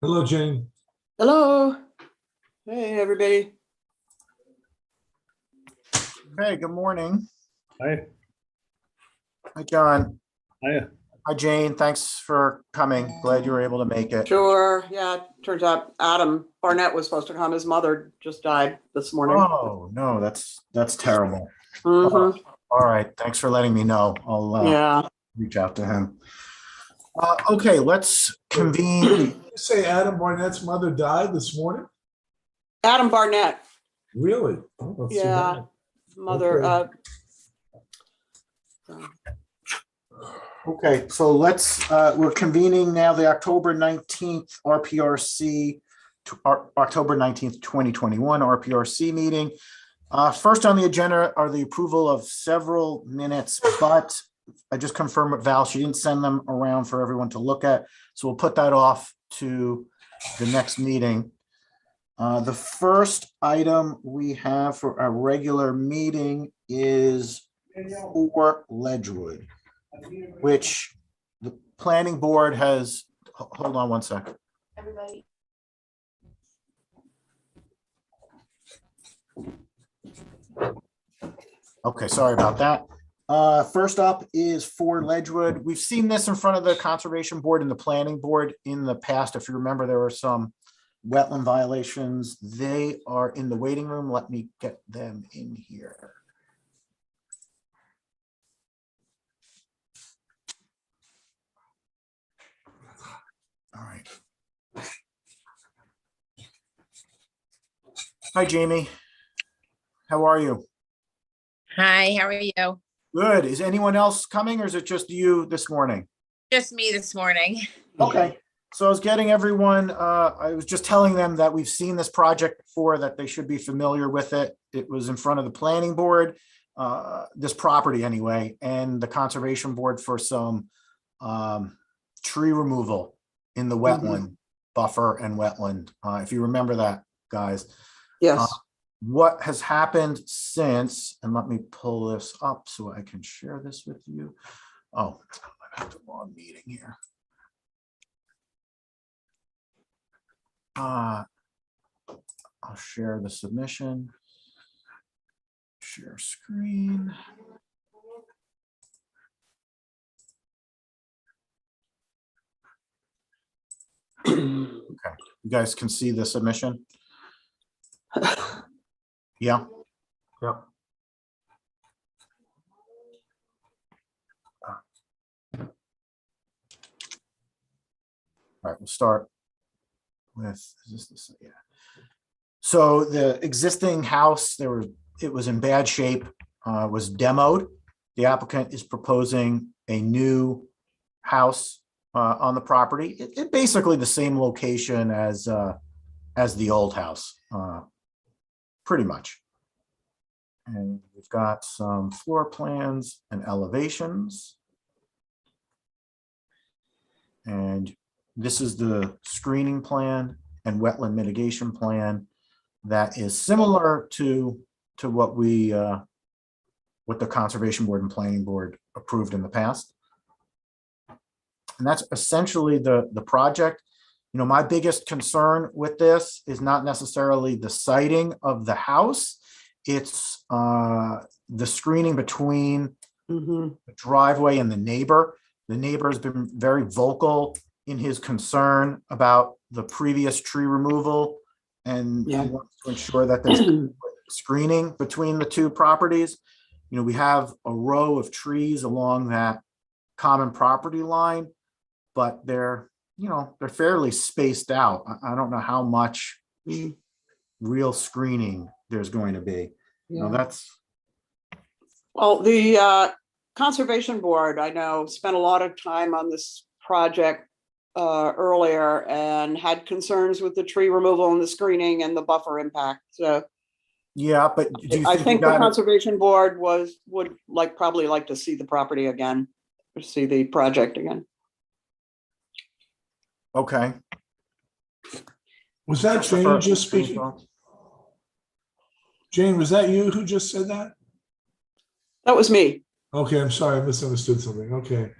Hello, Jane. Hello. Hey, everybody. Hey, good morning. Hi. Hi, John. Hiya. Hi, Jane. Thanks for coming. Glad you were able to make it. Sure. Yeah, turns out Adam Barnett was supposed to come. His mother just died this morning. Oh, no, that's terrible. Mhm. All right. Thanks for letting me know. I'll Yeah. reach out to him. Okay, let's convene. You say Adam Barnett's mother died this morning? Adam Barnett. Really? Oh, that's too Yeah. bad. Mother. Okay. Okay, so we're convening now the October 19th RPRC, October 19th, 2021 RPRC meeting. First on the agenda are the approval of several minutes, but I just confirmed with Val, she didn't send them around for everyone to look at. So we'll put that off to the next meeting. The first item we have for our regular meeting is for Ledgewood, which the planning board has, hold on one second. Everybody. Okay, sorry about that. First up is for Ledgewood. We've seen this in front of the Conservation Board and the Planning Board in the past. If you remember, there were some wetland violations. They are in the waiting room. Let me get them in here. All right. Hi, Jamie. How are you? Hi, how are you? Good. Is anyone else coming or is it just you this morning? Just me this morning. Okay. So I was getting everyone, I was just telling them that we've seen this project before, that they should be familiar with it. It was in front of the planning board, this property anyway, and the conservation board for some tree removal in the wetland buffer and wetland. If you remember that, guys. Yes. What has happened since, and let me pull this up so I can share this with you. Oh, I have the wrong meeting here. I'll share the submission. Share screen. Okay, you guys can see the submission? Yeah. Yep. All right, we'll start with this, yeah. So the existing house, it was in bad shape, was demoed. The applicant is proposing a new house on the property. It basically the same location as the old house, pretty much. And we've got some floor plans and elevations. And this is the screening plan and wetland mitigation plan that is similar to what what the Conservation Board and Planning Board approved in the past. And that's essentially the project. You know, my biggest concern with this is not necessarily the siting of the house. It's the screening between the driveway and the neighbor. The neighbor has been very vocal in his concern about the previous tree removal, and he wants to ensure that there's screening between the two properties. You know, we have a row of trees along that common property line, but they're fairly spaced out. I don't know how much real screening there's going to be. You know, that's. Well, the Conservation Board, I know, spent a lot of time on this project earlier and had concerns with the tree removal and the screening and the buffer impact. So Yeah, but do you I think think you the got it? Conservation Board would probably like to see the property again, or see the project again. Okay. Was that Jane just speaking? Jane, was that you who just said that? That was me. Okay, I'm sorry, I misunderstood something. Okay.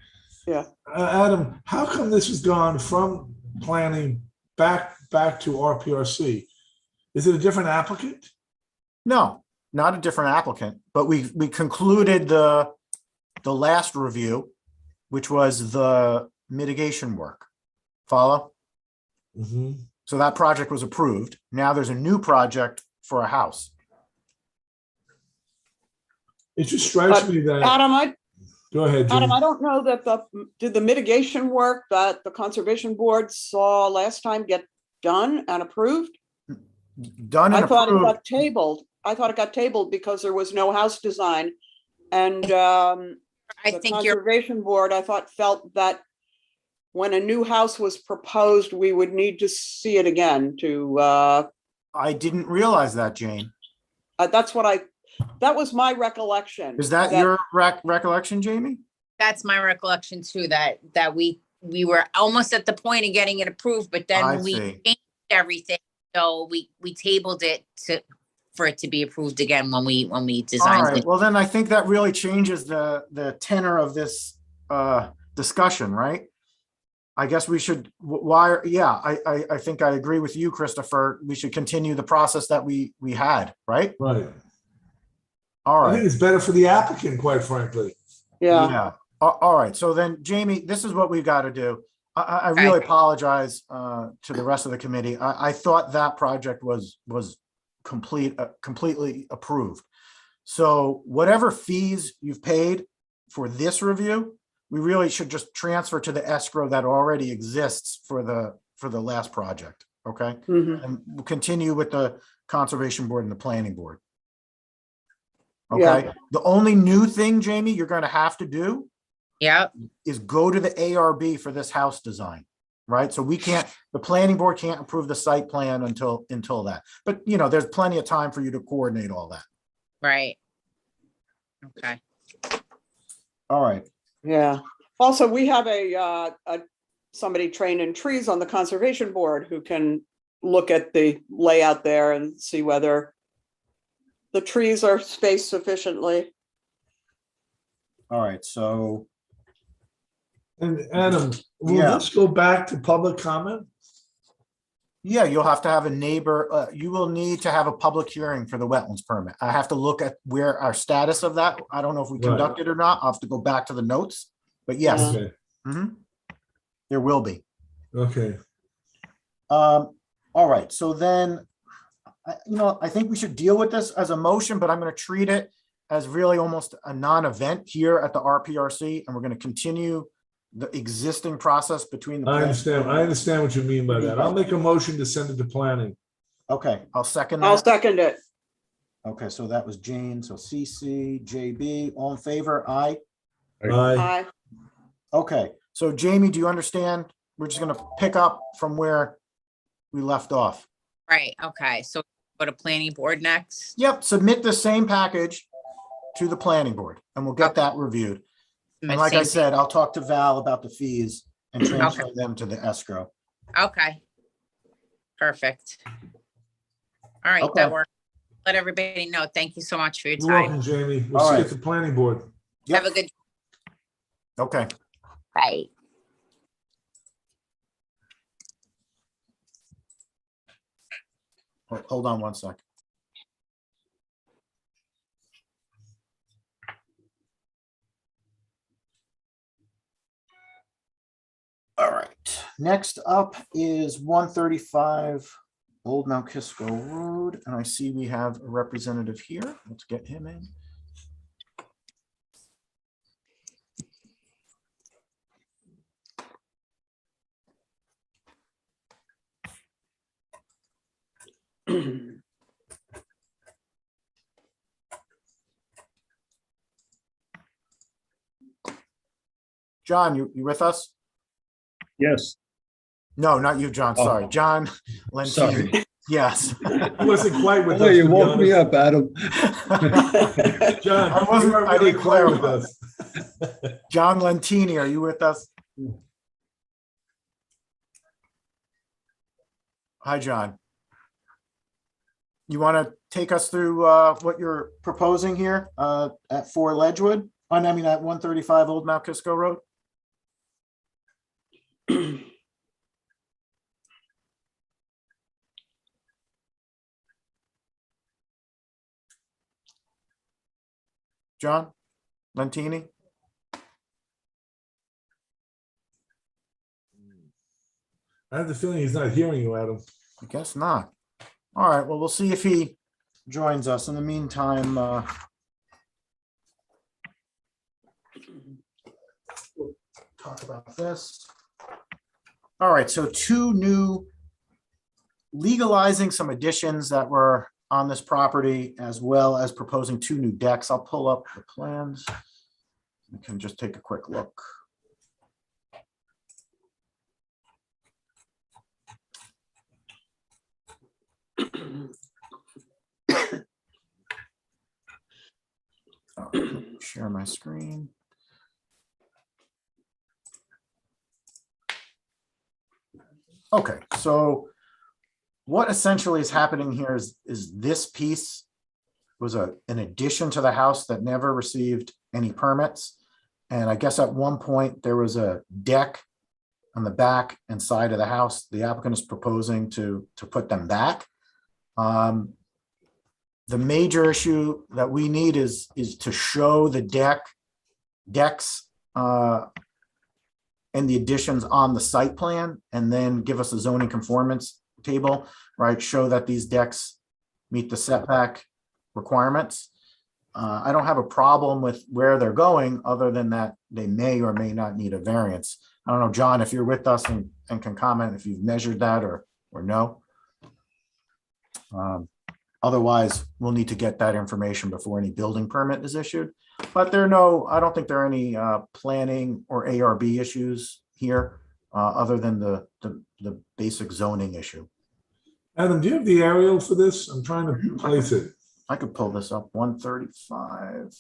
Adam, how come this has gone from planning back to RPRC? Is it a different applicant? No, not a different applicant, but we concluded the last review, which was the mitigation work. Follow? Mm-hmm. So that project was approved. Now there's a new project for a house. It just strikes me that. Adam, Go ahead, Jim. I don't know that did the mitigation work that the Conservation Board saw last time get done and approved? Done and I thought it approved. got tabled. I thought it got tabled because there was no house design. And I the think you're, Conservation Board, I thought, felt that when a new house was proposed, we would need to see it again to, I didn't realize that, Jane. that was my recollection. Is that your recollection, Jamie? that's my recollection too, that we were almost at the point of getting it approved, but I then we see. changed everything. So we tabled it for it to be approved again when we All designed right, it. well, then I think that really changes the tenor of this discussion, right? I guess we should, I think I agree with you, Christopher. We should continue the process that we had, right? Right. All I think right. it's better for the applicant, quite frankly. Yeah, All right. So then, Jamie, this is what we've got to do. I Okay. really apologize to the rest of the committee. I thought that project was completely approved. So whatever fees you've paid for this review, we really should just transfer to the escrow that already exists for the last project. Okay. mhm, And we'll continue with the Conservation Board and the Planning Board. Yeah. Okay. The only new thing, Jamie, you're going to have to do Yep, is go to the ARB for this house design, right? So the planning board can't approve the site plan until that. But there's plenty of time for you to coordinate all that. right. Okay. All right. yeah. Also, we have somebody trained in trees on the Conservation Board who can look at the layout there and see whether the trees are spaced sufficiently. All right. So And Adam, will Yeah. this go back to public comment? yeah, you'll have to have a neighbor. You will need to have a public hearing for the wetlands permit. I have to look at where our status of that. I don't know if we Right. conducted or not. I'll have to go back to the notes. But yes, Okay. there will be. Okay. All right, so then, I think we should deal with this as a motion, but I'm going to treat it as really almost a non-event here at the RPRC, and we're going to continue the existing process between the. I understand what you mean by that. I'll make a motion to send it to planning. Okay, I'll second I'll that. second it. Okay, so that was Jane, so CC, JB, all in favor, aye? Aye. Aye. Okay, so Jamie, do you understand? We're just going to pick up from where we left off. Right, okay. So go to planning board next. Yep, submit the same package to the planning board, and we'll get that reviewed. And like I said, I'll talk to Val about the fees and transfer them to the escrow. Okay. Perfect. All right, Okay. that works. Let everybody know. Thank you so much for your You're time. welcome, Jamie. We'll All see you right. at the planning board. Yep. Have a good, Okay, bye. hold on one sec. All right, next up is 135 Old Mount Kisco Road, and I see we have a representative here. Let's get him in. John, you with us? Yes, No, not you, John. Oh. Sorry, John Lentini. sorry. Yes. He wasn't quite with Oh, us. you to be woke me honest. up, Adam. John, I wasn't- you weren't I really didn't quite with clarify. us. John Lentini, are you with us? Hi, John. You want to take us through what you're proposing here at 4 Ledgewood? At 135 Old Mount Kisco Road? John Lentini? I have the feeling he's not hearing you, Adam. I guess not. All right, well, we'll see if he joins us. In the meantime, we'll talk about this. All right, so legalizing some additions that were on this property, as well as proposing 2 new decks. I'll pull up the plans. We can just take a quick look. Share my screen. Okay, so what essentially is happening here is this piece was an addition to the house that never received any permits. And I guess at one point there was a deck on the back and side of the house. The applicant is proposing to put them back. The major issue that we need is to show the decks and the additions on the site plan, and then give us a zoning conformance table, right? Show that these decks meet the setback requirements. I don't have a problem with where they're going, other than that they may or may not need a variance. I don't know, John, if you're with us and can comment if you've measured that or no. Otherwise, we'll need to get that information before any building permit is issued. But I don't think there are any planning or ARB issues here, other than the basic zoning issue. Adam, do you have the aerial for this? I'm trying to place it. I could pull this up, 135.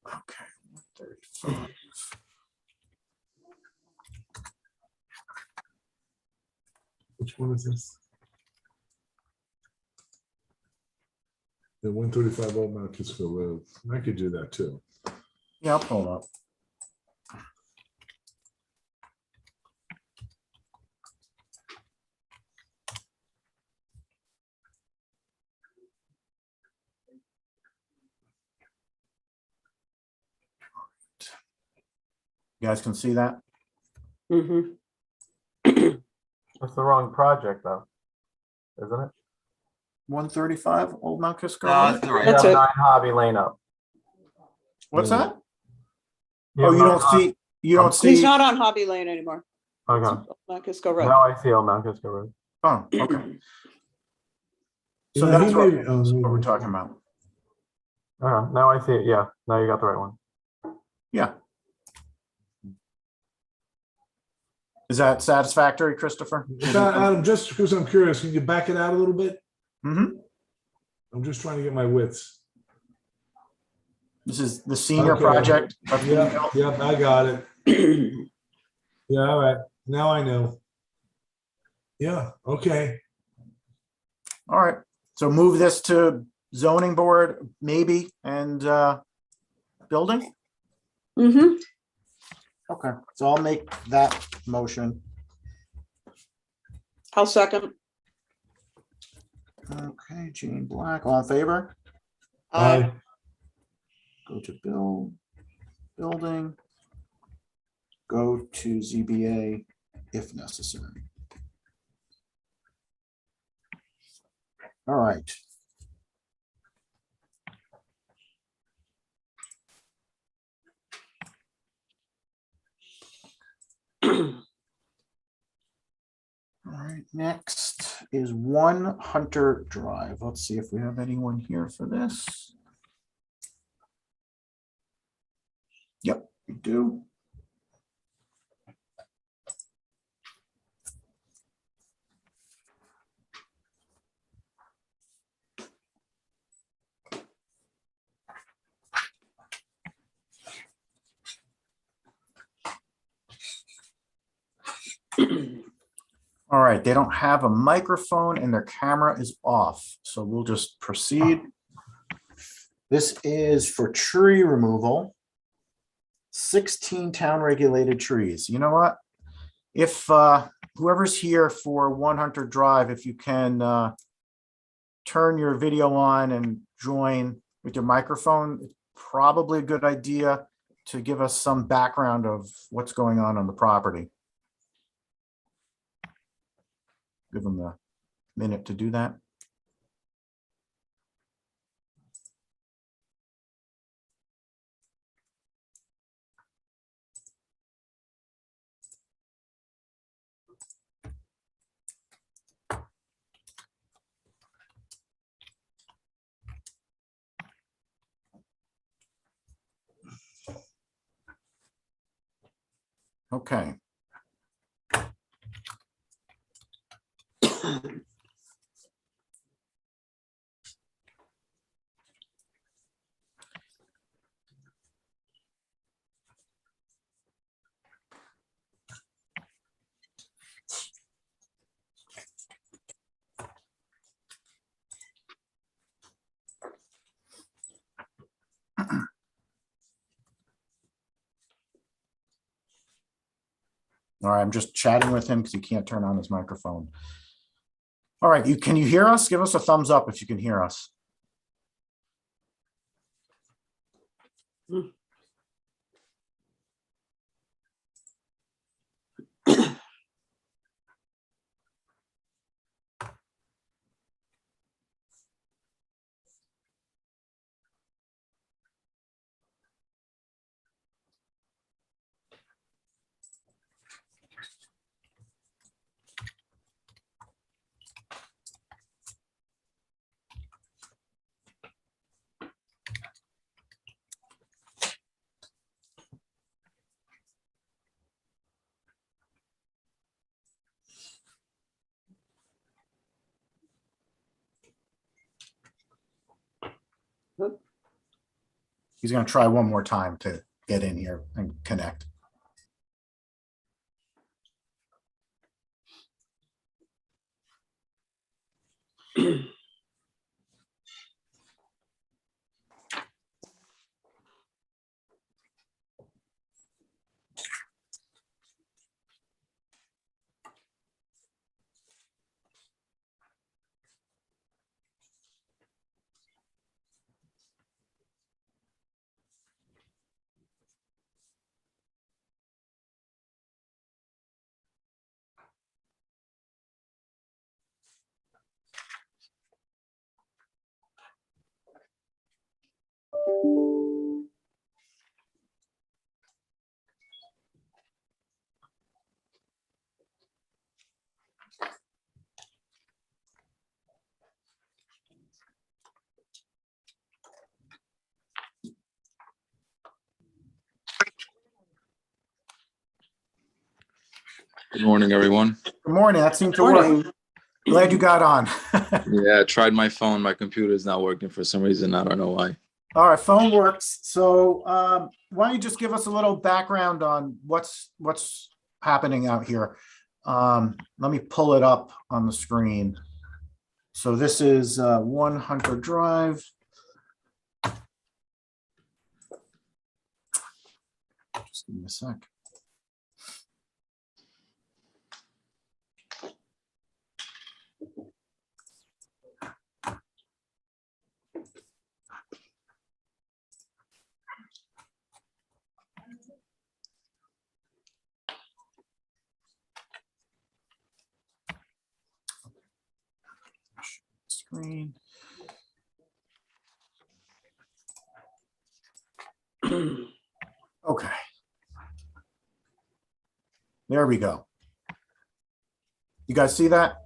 Okay, 135. Which one is this? The 135 Old Mount Kisco Road. I could do that too. Yeah, I'll pull it up. You guys can see that? Mhm. That's the wrong project, though, isn't it? 135 Old Mount Kisco No, Road? that's the right. You That's have it. 9 Hobby Lane up. What's that? You Oh, have you 9 don't see, you don't He's see. not on Hobby Lane anymore. Okay, Mount Kisco Road. now I see Old Mount Kisco Road. Oh, okay. You So know, that's he what may- what we're talking about. Okay, now I see it. Yeah, now you got the right one. Yeah. Is that satisfactory, Christopher? Adam, just because I'm curious, can you back it out a little bit? Mm-hmm. I'm just trying to get my widths. This is the senior Okay. project. that's being Yeah, built. yeah, I got it. Yeah, all right. Now I know. Yeah, okay. All right. So move this to zoning board, maybe, and building? Mhm. Okay, so I'll make that motion. I'll second. Okay, Gene Black, all in favor? Aye. Go to building. Go to ZBA if necessary. All right. All right, next is 1 Hunter Drive. Let's see if we have anyone here for this. Yep, we do. All right, they don't have a microphone and their camera is off, so we'll just proceed. This is for tree removal. 16 town regulated trees. You know what? If whoever's here for 100 Drive, if you can turn your video on and join with your microphone, it's probably a good idea to give us some background of what's going on the property. Give them a minute to do that. Okay. All right, I'm just chatting with him because he can't turn on his microphone. All right, can you hear us? Give us a thumbs up if you can hear us. He's going to try one more time to get in here and connect. Good morning, everyone. Good morning. That seemed to work. Morning. Glad you got on. Yeah, I tried my phone. My computer is not working for some reason. I don't know why. All right, phone works. So why don't you just give us a little background on what's happening out here? Let me pull it up on the screen. So this is 100 Drive. Just give me a sec. Screen. Okay. There we go. You guys see that?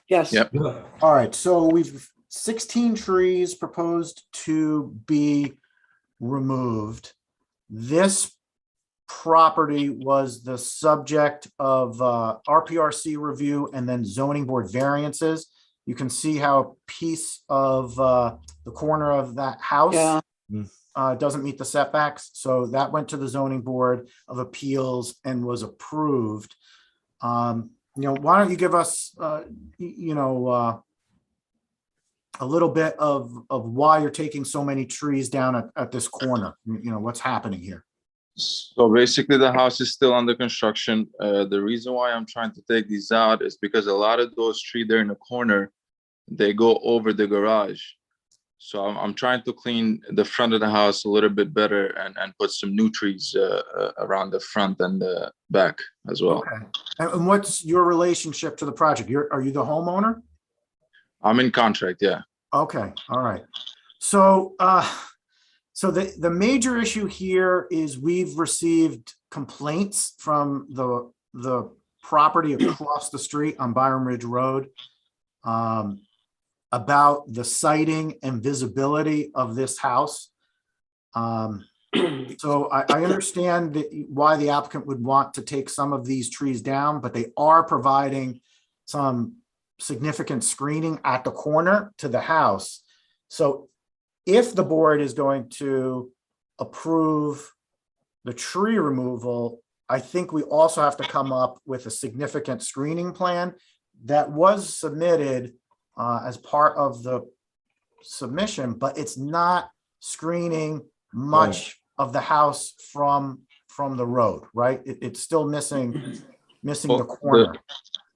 Yes. Yep. All right, so we've 16 trees proposed to be removed. This property was the subject of RPRC review and then zoning board variances. You can see how a piece of the corner of that house Yeah. doesn't meet the setbacks. So that went to the zoning board of appeals and was approved. Why don't you give us, a little bit of why you're taking so many trees down at this corner? What's happening here? So basically, the house is still under construction. The reason why I'm trying to take these out is because a lot of those trees there in the corner, they go over the garage. So I'm trying to clean the front of the house a little bit better and put some new trees around the front and the back as well. Okay. And what's your relationship to the project? Are you the homeowner? I'm in contract, yeah. Okay, all right. So, so the major issue here is we've received complaints from the property across the street on Byram Ridge Road about the sighting and visibility of this house. So I understand why the applicant would want to take some of these trees down, but they are providing some significant screening at the corner to the house. So if the board is going to approve the tree removal, I think we also have to come up with a significant screening plan that was submitted as part of the submission, but it's not screening much of the house from the road, right? It's still missing the corner.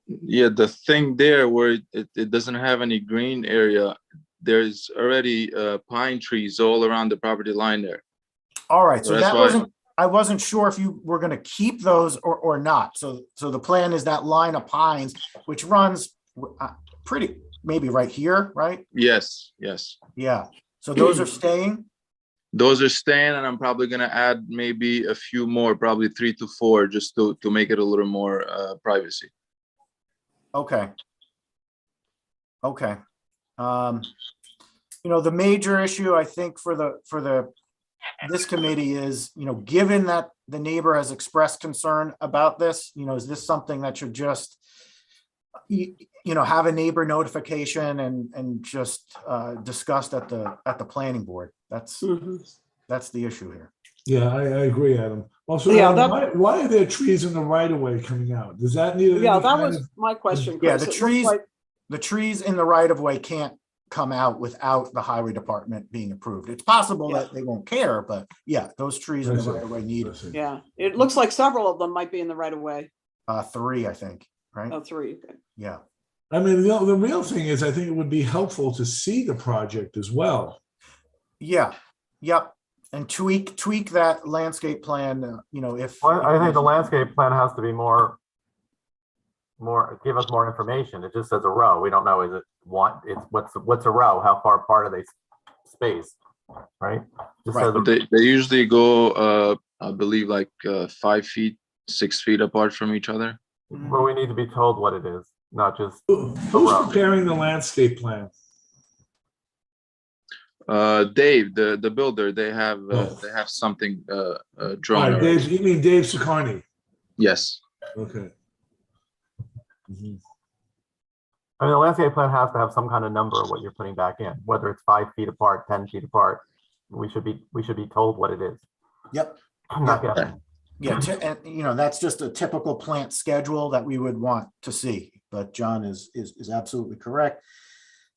The thing there where it doesn't have any green area, there's already pine trees all around the property line there. All right, so So that's that why- I wasn't sure if you were gonna keep those or not. So the plan is that line of pines, which runs pretty, maybe right here, right? Yes. Yeah, so those are staying? Those are staying, and I'm probably gonna add maybe a few more, probably 3 to 4, just to make it a little more privacy. Okay. Okay. The major issue, I think, for this committee is, given that the neighbor has expressed concern about this, is this something that should just, have a neighbor notification and just discussed at the planning board? That's the issue here. Yeah, I agree, Adam. Also, Yeah, Adam, why are there trees in the right of way coming out? Does that need? Yeah, any that kind was of- my question, Yeah, Chris. the It looks trees, like- the trees in the right of way can't come out without the highway department being approved. It's possible that they won't care, but yeah, those trees in the I see. right of way need I see. Yeah, it looks like several of them might be in the right of way. 3, I think, right? Oh, 3. Okay. Yeah. I mean, the real thing is, I think it would be helpful to see the project as well. Yeah, yep. And tweak that landscape plan, if. Well, I think the landscape plan has to be more, give us more information. It just says a row. We don't know, is it one, what's a row? How far apart are they spaced, right? Just Right. says They usually go, I believe, like 5 feet, 6 feet apart from each other. well, we need to be told what it is, not just, Who's preparing the landscape plan? Dave, the builder, they have something All drawn. right, already. Dave, you mean Dave Sucarni? Yes. Okay. Mhm. I mean, the landscape plan has to have some kind of number of what you're putting back in, whether it's 5 feet apart, 10 feet apart. We should be told what it is. Yep. Not Yeah. guessing. Yeah, and that's just a typical plant schedule that we would want to see, but John is absolutely correct.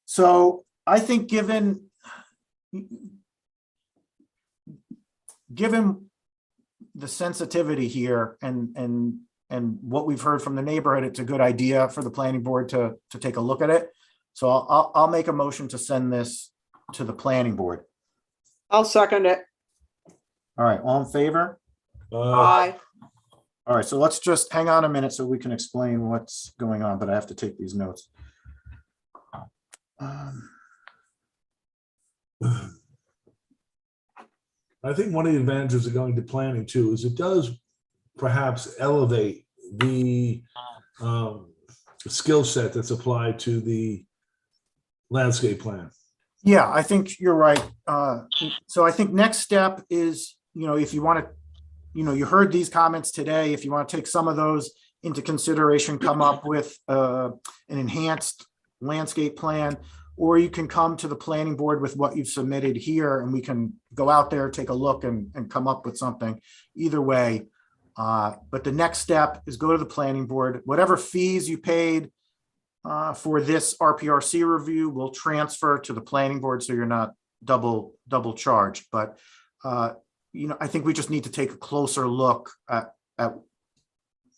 So I think given the sensitivity here and what we've heard from the neighborhood, it's a good idea for the planning board to take a look at it. So I'll make a motion to send this to the planning board. I'll second it. All right, all in favor? Aye. All right, so let's just hang on a minute so we can explain what's going on, but I have to take these notes. I think one of the advantages of going to planning too is it does perhaps elevate the skill set that's applied to the landscape plan. Yeah, I think you're right. So I think next step is, if you want to, you heard these comments today, if you want to take some of those into consideration, come up with an enhanced landscape plan, or you can come to the planning board with what you've submitted here and we can go out there, take a look and come up with something. Either way. But the next step is go to the planning board, whatever fees you paid for this RPRC review will transfer to the planning board, so you're not double charged. But I think we just need to take a closer look at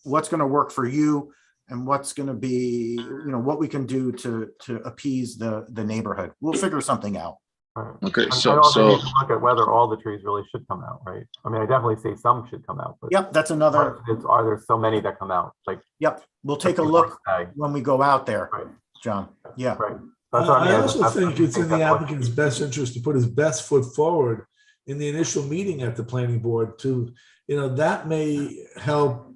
what's going to work for you and what's going to be, what we can do to appease the neighborhood. We'll figure something out. Right. Okay, And so also need to look at whether all the trees really should come out, right? I mean, I definitely say some should come out, but Yep, that's another, are there so many that come out? Like, yep, we'll take a like look say, when we go out there, Right, John. Yeah, right. That's what I mean. I just also have to think it's in the that's what- applicant's best interest to put his best foot forward in the initial meeting at the planning board to, that may help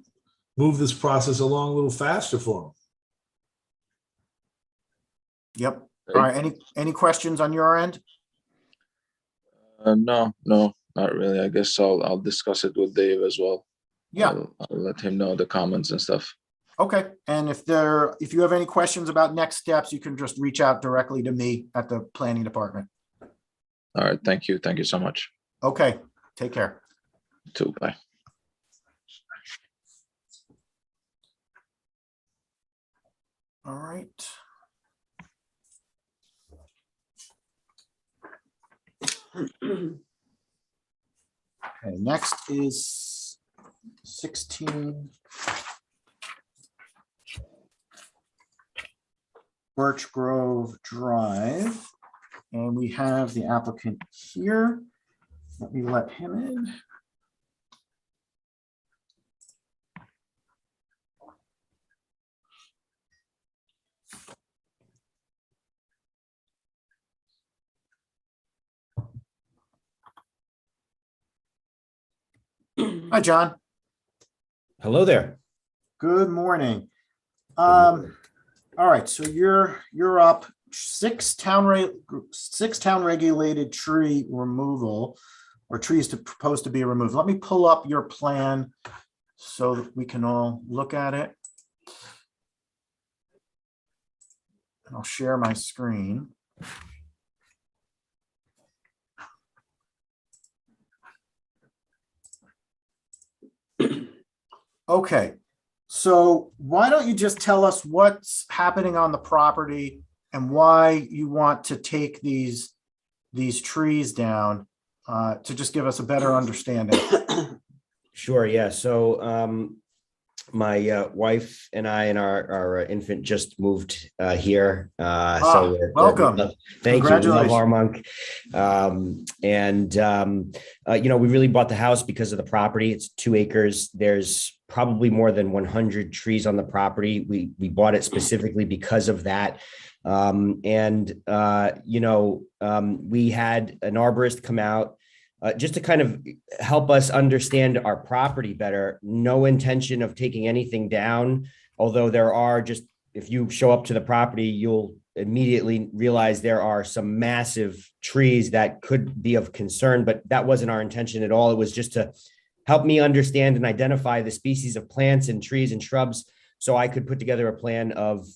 move this process along a little faster for him. yep. All right, any questions on your end? no, not really. I guess I'll discuss it with Dave as well. Yeah, I'll let him know the comments and stuff. okay. And if you have any questions about next steps, you can just reach out directly to me at the planning department. All right, thank you so much. Okay, take care. You too, bye. All right. Okay, next is 16 Birch Grove Drive, and we have the applicant here. Let me let him in. Hi, John. Hello there. Good morning. All right, so you're up six town regulated tree removal, or trees proposed to be removed. Let me pull up your plan so that we can all look at it. And I'll share my screen. Okay, so why don't you just tell us what's happening on the property and why you want to take these trees down to just give us a better understanding. Sure, yeah. So my wife and I and our infant just moved here. So welcome. Thank you. We love Congratulations. Armonk. We really bought the house because of the property. It's 2 acres. There's probably more than 100 trees on the property. We bought it specifically because of that. We had an arborist come out just to kind of help us understand our property better. No intention of taking anything down, although there are if you show up to the property, you'll immediately realize there are some massive trees that could be of concern, but that wasn't our intention at all. It was just to help me understand and identify the species of plants and trees and shrubs so I could put together a plan of,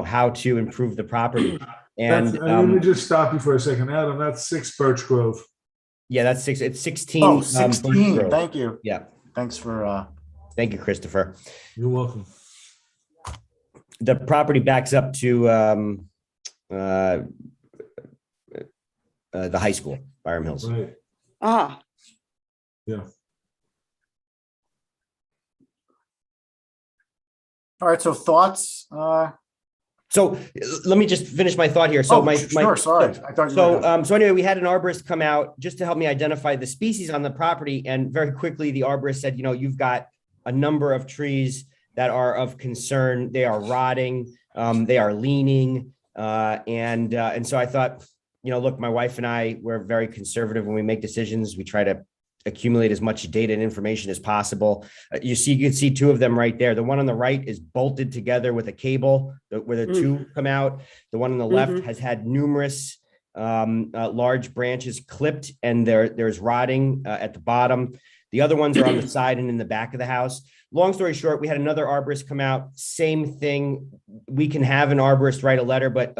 how to improve the property. And let me just stop you for a second, Adam. That's 6 Birch Grove. yeah, that's 6. It's 16. Oh, Birch 16. Grove. Thank you. Yeah. Thanks for Thank you, Christopher. You're welcome. The property backs up to the high school, Byram Hills. Right. Ah, Yeah. all right. So thoughts? So let me just finish my thought here. So sorry. I thought you were done. So anyway, we had an arborist come out just to help me identify the species on the property. And very quickly, the arborist said, you've got a number of trees that are of concern. They are rotting. They are leaning. And so I thought, look, my wife and I, we're very conservative when we make decisions. We try to accumulate as much data and information as possible. You can see 2 of them right there. The one on the right is bolted together with a cable where the 2 come out. The one on the left has had numerous large branches clipped, and there's rotting at the bottom. The other ones are on the side and in the back of the house. Long story short, we had another arborist come out. Same thing. We can have an arborist write a letter, but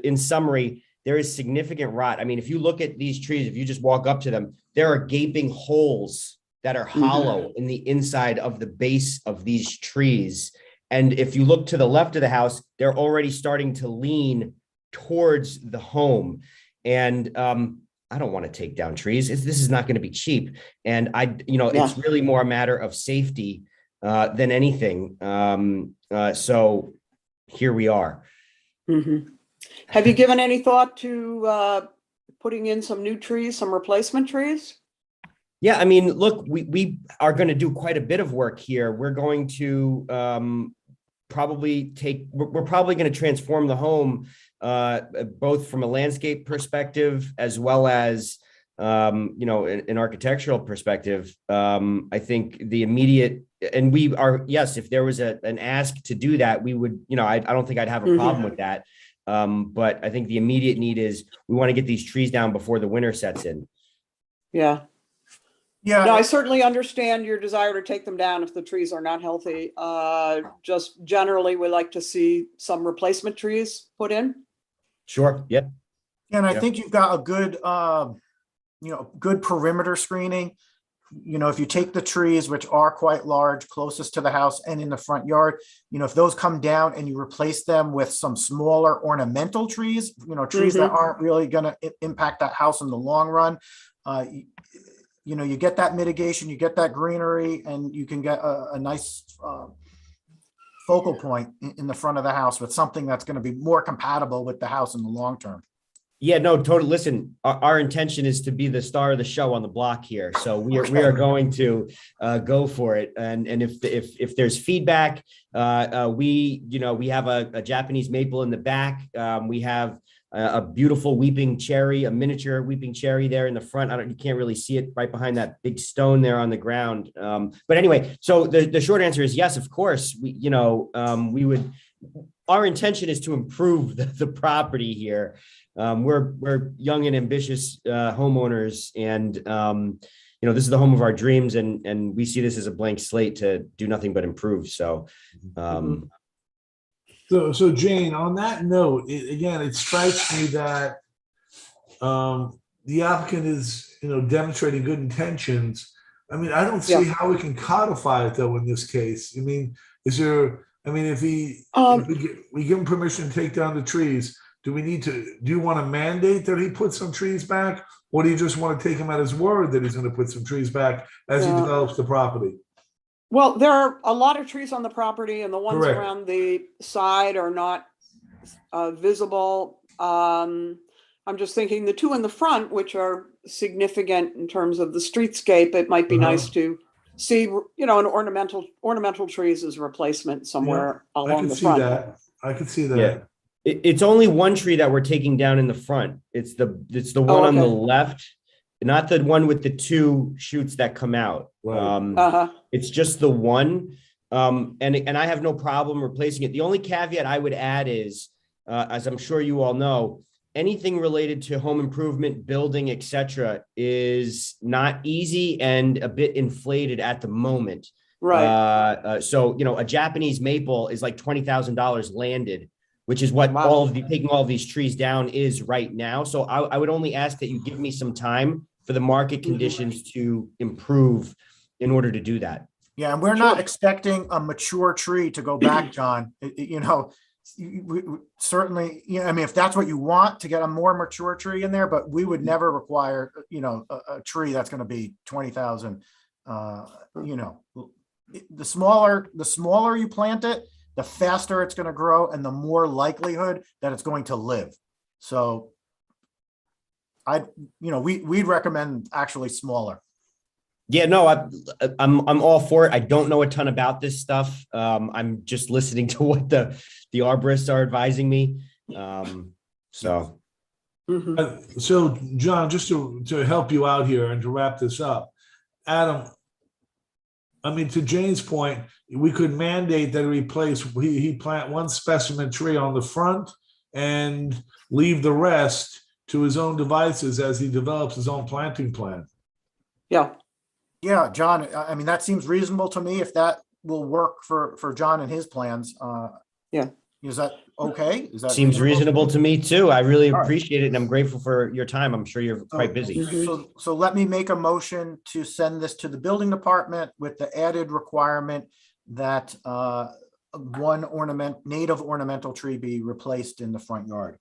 in summary, there is significant rot. I mean, if you look at these trees, if you just walk up to them, there are gaping holes that are hollow in the inside of the base of these trees. And if you look to the left of the house, they're already starting to lean towards the home. And I don't want to take down trees. This is not going to be cheap. And Yeah. it's really more a matter of safety than anything. So here we are. Mhm. Have you given any thought to putting in some new trees, some replacement trees? Yeah, I mean, look, we are going to do quite a bit of work here. We're going to we're probably going to transform the home both from a landscape perspective as well as an architectural perspective. I think the immediate, and we are, yes, if there was an ask to do that, we would, I don't think I'd have a problem with that. But I think the immediate need is we want to get these trees down before the winter sets in. Yeah. Yeah. No, I certainly understand your desire to take them down if the trees are not healthy. Just generally, we like to see some replacement trees put in. Sure. Yep. And I Yeah. think you've got a good, good perimeter screening. If you take the trees, which are quite large, closest to the house and in the front yard, if those come down and you replace them with some smaller ornamental trees, trees that aren't really going to impact that house in the long run, you get that mitigation, you get that greenery, and you can get a nice focal point in the front of the house with something that's going to be more compatible with the house in the long term. Yeah, no, totally. Listen, our intention is to be the star of the show on the block here. So we are going to go for it. And if there's feedback, we have a Japanese maple in the back. We have a beautiful weeping cherry, a miniature weeping cherry there in the front. You can't really see it right behind that big stone there on the ground. But anyway, so the short answer is yes, of course. We would. Our intention is to improve the property here. We're young and ambitious homeowners, and this is the home of our dreams, and we see this as a blank slate to do nothing but improve. So. So Jane, on that note, it strikes me that the applicant is, demonstrating good intentions. I mean, I don't see how we can codify it though in this case. I mean, if we give him permission to take down the trees, do you want to mandate that he put some trees back? Or do you just want to take him at his word that he's going to put some trees back as he develops the property? Well, there are a lot of trees on the property, and the ones Correct. around the side are not visible. I'm just thinking the two in the front, which are significant in terms of the streetscape, it might be nice to see, an ornamental trees as a replacement somewhere along the front. I could see that. Yeah. It's only one tree that we're taking down in the front. It's the one on the left, not the one with the two shoots that come out. Right. It's just the one. And I have no problem replacing it. The only caveat I would add is, as I'm sure you all know, anything related to home improvement, building, etc., is not easy and a bit inflated at the moment. Right. So, a Japanese maple is like $20,000 landed, which is what taking all of these trees down is right now. So I would only ask that you give me some time for the market conditions to improve in order to do that. Yeah, and we're not expecting a mature tree to go back, John. Certainly, if that's what you want, to get a more mature tree in there, but we would never require, a tree that's going to be 20,000. The smaller you plant it, the faster it's going to grow and the more likelihood that it's going to live. So we'd recommend actually smaller. Yeah, no, I'm all for it. I don't know a ton about this stuff. I'm just listening to what the arborists are advising me. So John, just to help you out here and to wrap this up, Adam, I mean, to Jane's point, we could mandate that he plant one specimen tree on the front and leave the rest to his own devices as he develops his own planting plan. Yeah, John, I mean, that seems reasonable to me if that will work for John and his plans. Is that okay? Seems reasonable to me too. I really appreciate it, and I'm grateful for your time. I'm sure you're quite busy. So let me make a motion to send this to the building department with the added requirement that one native ornamental tree be replaced in the front yard.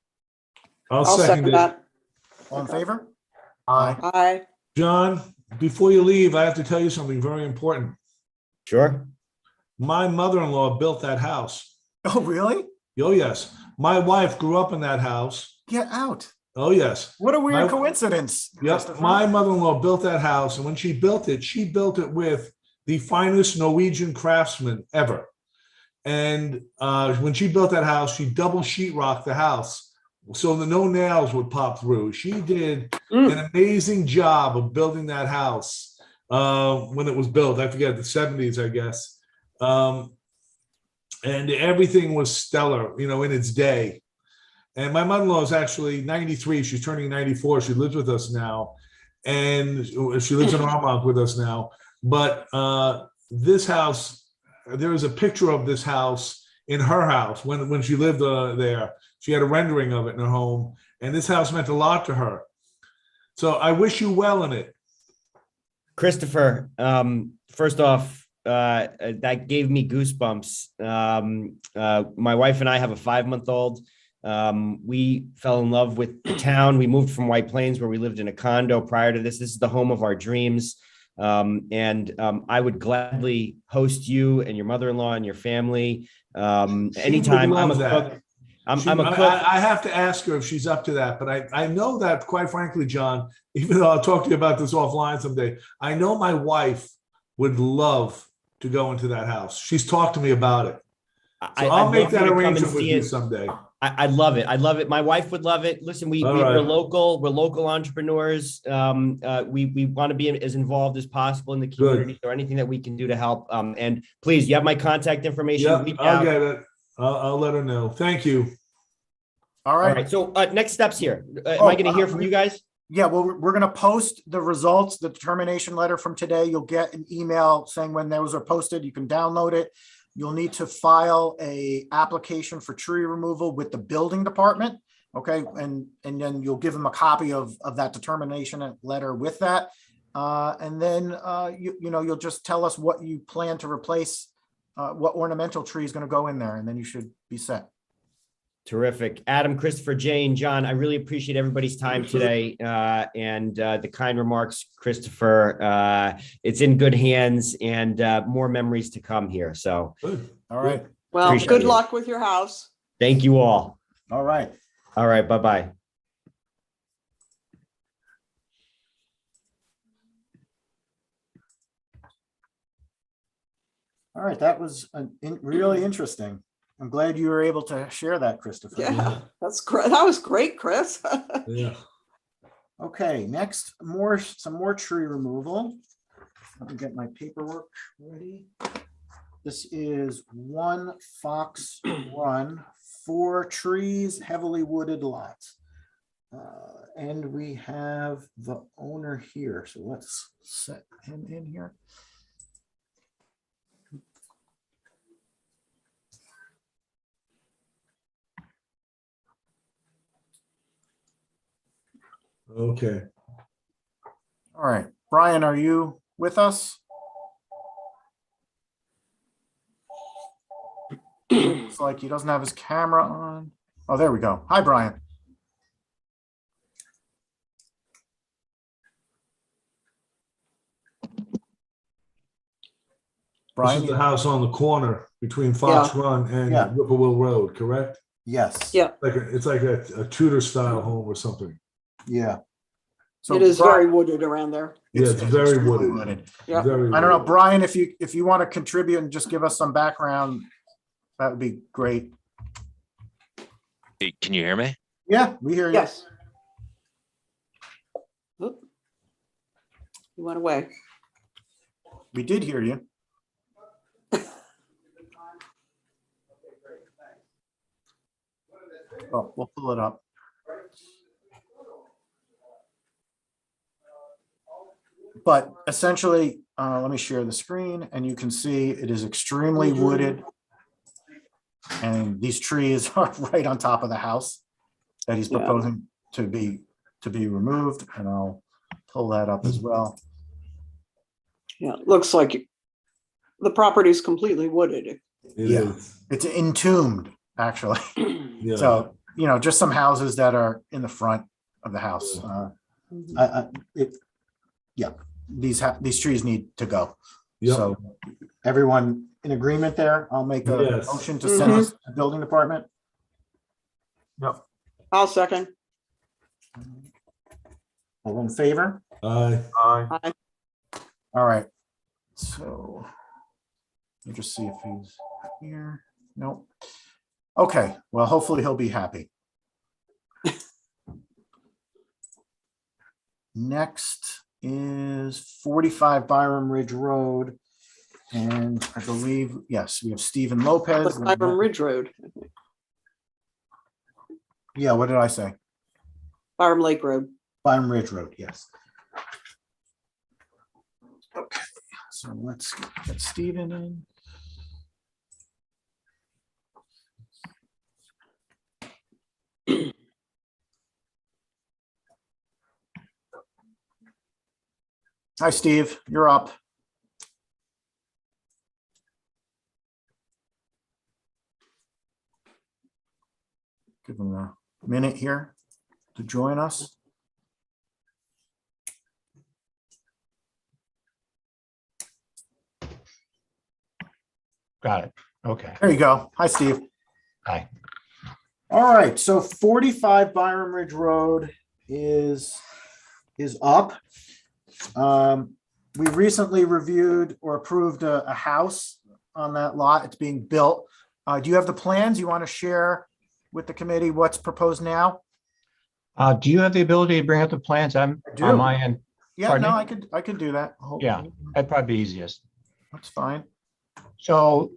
I'll second that. All in favor? Aye. Aye. John, before you leave, I have to tell you something very important. Sure. My mother-in-law built that house. Oh, really? Oh, yes. My wife grew up in that house. Get out. Oh, yes. What a weird My- coincidence. Yep, Christopher. my mother-in-law built that house, and when she built it with the finest Norwegian craftsmen ever. And when she built that house, she double sheetrocked the house so that no nails would pop through. She did an amazing job of building that house when it was built. I forget, the 70s, I guess. And everything was stellar, in its day. And my mother-in-law is actually 93. She's turning 94. She lives with us now. And she lives in Armonk with us now. But this house, there is a picture of this house in her house when she lived there. She had a rendering of it in her home. And this house meant a lot to her. So I wish you well in it. Christopher, first off, that gave me goosebumps. My wife and I have a 5-month-old. We fell in love with the town. We moved from White Plains, where we lived in a condo prior to this. This is the home of our dreams. I would gladly host you and your mother-in-law and your family. Anytime. I'm a cook. I'm a cook. I have to ask her if she's up to that, but I know that, quite frankly, John, even though I'll talk to you about this offline someday, I know my wife would love to go into that house. She's talked to me about it. So I'll make that arrangement with you someday. I'd love it. I'd love it. My wife would love it. Listen, we're local. We're local entrepreneurs. We want to be as involved as possible in the community or anything that we can do to help. And please, you have my contact information. Yeah, I'll get it. I'll let her know. Thank you. All right. All right. So next steps here. Am I going to hear from you guys? Yeah, well, we're going to post the results, the determination letter from today. You'll get an email saying when those are posted. You can download it. You'll need to file a application for tree removal with the building department. Okay, and then you'll give them a copy of that determination letter with that. And then you'll just tell us what you plan to replace, what ornamental tree is going to go in there, and then you should be set. Terrific. Adam, Christopher, Jane, John, I really appreciate everybody's time today and the kind remarks, Christopher. It's in good hands and more memories to come here. So, Good. All right. Well, Appreciate good it. luck with your house. Thank you all. All right. All right. Bye-bye. All right. That was really interesting. I'm glad you were able to share that, Christopher. Yeah, that's great. That was great, Chris. Yeah. Okay, next, some more tree removal. Let me get my paperwork ready. This is 1 Fox Run, 4 trees, heavily wooded lots. And we have the owner here. So let's set him in here. Okay. All right, Brian, are you with us? Looks like he doesn't have his camera on. Oh, there we go. Hi, Brian. This is the house on the corner between Fox Run and Yeah. Whippoorwill Road, correct? Yes. Yeah. It's like a Tudor style home or something. Yeah. So It is Brian- very wooded around there. Yeah, it's very extremely wooded. Yeah. Very I don't know, wooded. Brian, if you want to contribute and just give us some background, that would be great. Hey, can you hear me? Yeah, we hear you. Yes. Oop. You went away. We did hear you. Oh, we'll pull it up. But essentially, let me share the screen and you can see it is extremely wooded. And these trees are right on top of the house that he's Yeah. proposing to be removed. And I'll pull that up as well. Yeah, it looks like the property is completely wooded. It Yeah. is. It's entombed, actually. Yeah. So, just some houses that are in the front of the house. Yeah, these trees need to go. Yep. So everyone in agreement there? I'll make a Yes. motion to send this to the building department. Yep. I'll second. All in favor? Aye. Aye. All right. So let me just see if he's here. Nope. Okay, well, hopefully he'll be happy. Next is 45 Byram Ridge Road. And I believe, yes, we have Stephen Lopez. But Byram Ridge Road, Yeah, what did I say? Byram Lake Road. Byram Ridge Road, yes. Okay, so let's get Stephen in. Hi, Steve, you're up. Give him a minute here to join us. Got it. Okay. There you go. Hi, Steve. Hi. All right, so 45 Byram Ridge Road is up. We recently reviewed or approved a house on that lot. It's being built. Do you have the plans you want to share with the committee? What's proposed now? Do you have the ability to bring up the plans? I'm I do. on my end. Yeah, Pardon no, me? I could do that. Hold Yeah. on. That'd probably be easiest. That's fine. So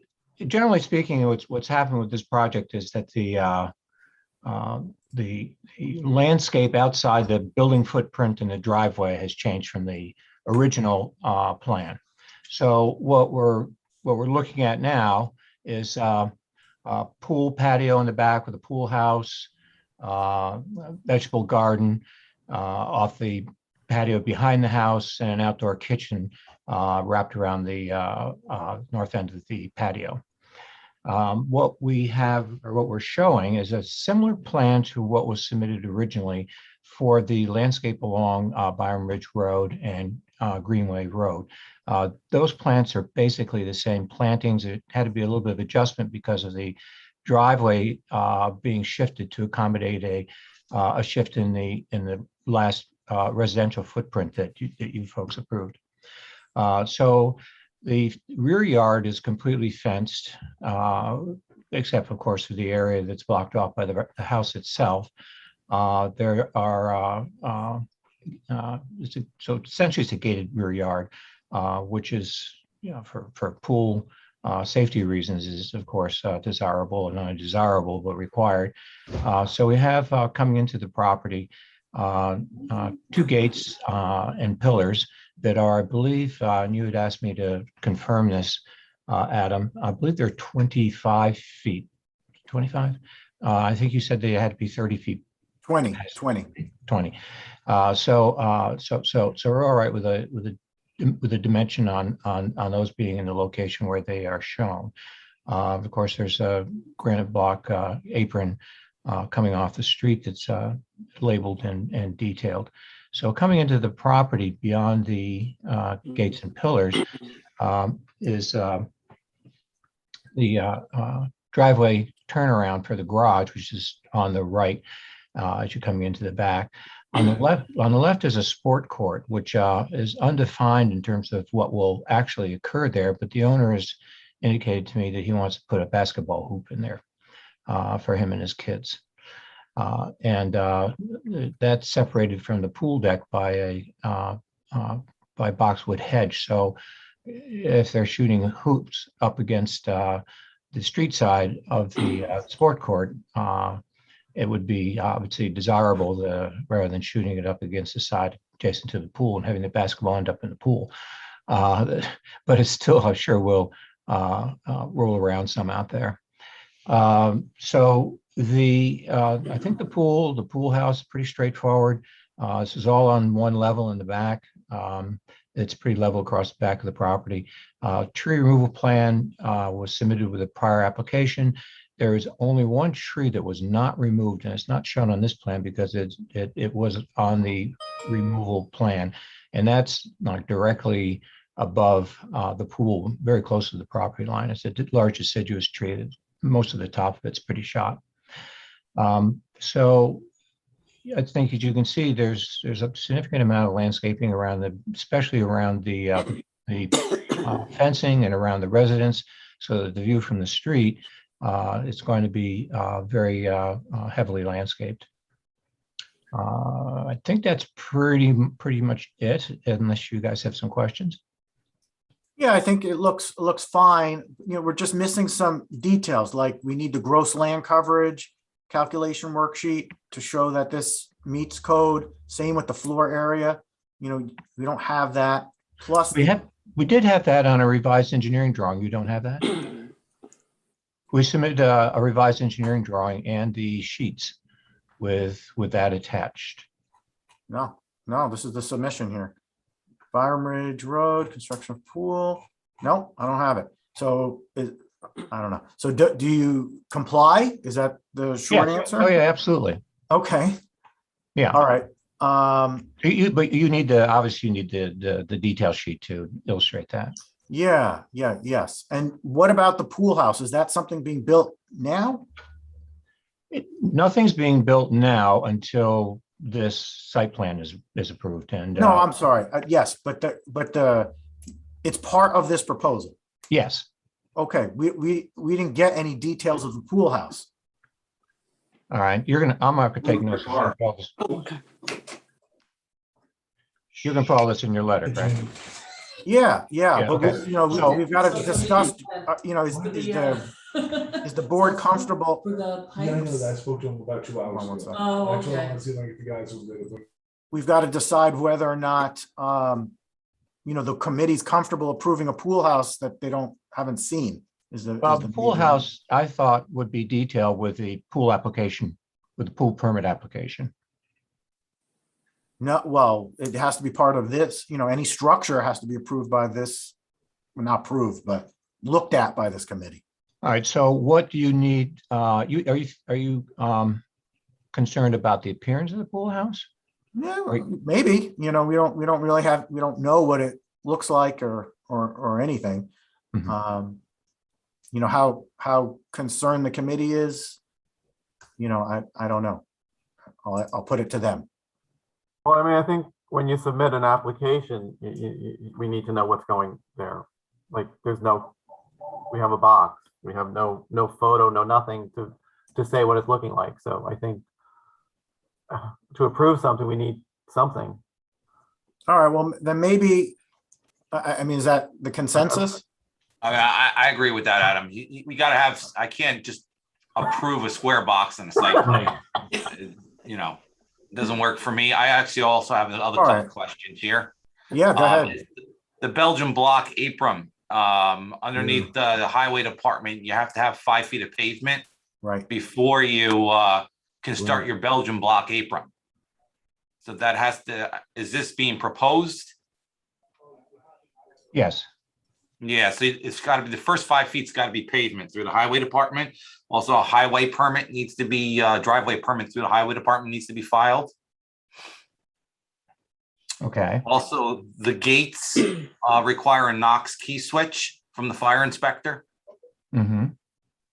generally speaking, what's happened with this project is that the landscape outside the building footprint and the driveway has changed from the original plan. So what we're looking at now is a pool patio in the back with a pool house, vegetable garden off the patio behind the house, and an outdoor kitchen wrapped around the north end of the patio. What we have, or what we're showing, is a similar plan to what was submitted originally for the landscape along Byram Ridge Road and Greenway Road. Those plants are basically the same plantings. It had to be a little bit of adjustment because of the driveway being shifted to accommodate a shift in the last residential footprint that you folks approved. So the rear yard is completely fenced, except of course for the area that's blocked off by the house itself. There are, so essentially it's a gated rear yard, which is, for pool safety reasons is of course desirable and not undesirable, but required. So we have coming into the property, two gates and pillars that are, I believe, and you had asked me to confirm this, Adam, I believe they're 25 feet, 25? I think you said they had to be 30 feet. 20. So we're all right with a dimension on those being in the location where they are shown. Of course, there's a granite block apron coming off the street that's labeled and detailed. So coming into the property beyond the gates and pillars is the driveway turnaround for the garage, which is on the right as you're coming into the back. On the left is a sport court, which is undefined in terms of what will actually occur there, but the owner has indicated to me that he wants to put a basketball hoop in there for him and his kids. And that's separated from the pool deck by by boxwood hedge. So if they're shooting hoops up against the street side of the sport court, it would be obviously desirable rather than shooting it up against the side adjacent to the pool and having the basketball end up in the pool. But it still, I'm sure, will roll around some out there. So I think the pool house is pretty straightforward. This is all on one level in the back. It's pretty level across the back of the property. Tree removal plan was submitted with a prior application. there is only one tree that was not removed, and it's not shown on this plan because it was on the removal plan. And that's like directly above the pool, very close to the property line. It's a large deciduous tree. Most of the top of it's pretty shot. So I think, as you can see, there's a significant amount of landscaping around especially around the fencing and around the residence, so that the view from the street is going to be very heavily landscaped. I think that's pretty much it, unless you guys have some questions. Yeah, I think it looks fine. You know, we're just missing some details, like we need the gross land coverage calculation worksheet to show that this meets code. Same with the floor area. You know, we don't have that. Plus, We did have that on a revised engineering drawing. You don't have that? We submitted a revised engineering drawing and the sheets with that attached. no, this is the submission here. Byram Ridge Road, construction of pool. No, I don't have it. So I don't know. So do you comply? Is that the short Yes. answer? Oh, yeah, absolutely. Okay, Yeah. all right. But you need obviously you need the detail sheet to illustrate that. Yes. And what about the pool house? Is that something being built now? Nothing's being built now until this site plan is approved. And No, I'm sorry. Yes, but it's part of this proposal. yes. Okay, we didn't get any details of the pool house. All right. I'm not gonna take notes. Okay. You can follow this in your letter, right? Yeah, but okay. we've got to discuss, is the board comfortable? For the Yeah, I know that. I pipes? spoke to him about 2 hours Hold on one ago. second. Oh, Actually, I okay. want to see if I can get the guys who did it. We've got to decide whether or not, the committee's comfortable approving a pool house that they haven't seen. The pool house, I thought, would be detailed with the pool application, with the pool permit application. No, well, it has to be part of this, any structure has to be approved by this, well, not approved, but looked at by this committee. All right. So what do you need? Are you concerned about the appearance of the pool house? Yeah, maybe, we don't know what it looks like or anything. Mhm. How concerned the committee is, I don't know. I'll put it to them. Well, I mean, I think when you submit an application, we need to know what's going there. Like, we have a box, we have no photo, no nothing to say what it's looking like. So I think to approve something, we need something. All right, well, then maybe, I mean, is that the consensus? I mean, I agree with that, Adam. We gotta have, I can't just approve a square box in the site plan. It doesn't work for me. I actually also have other All couple right. questions here. Yeah, go ahead. The Belgian block apron, underneath the highway department, you have to have 5 feet of pavement Right. before you can start your Belgian block apron. So that is this being proposed? Yes. Yeah, so it's got to be, the first 5 feet's got to be pavement through the highway department. Also, a highway permit needs to be, driveway permit through the highway department needs to be filed. Okay. Also, the gates require a Knox key switch from the fire inspector. Mm-hmm.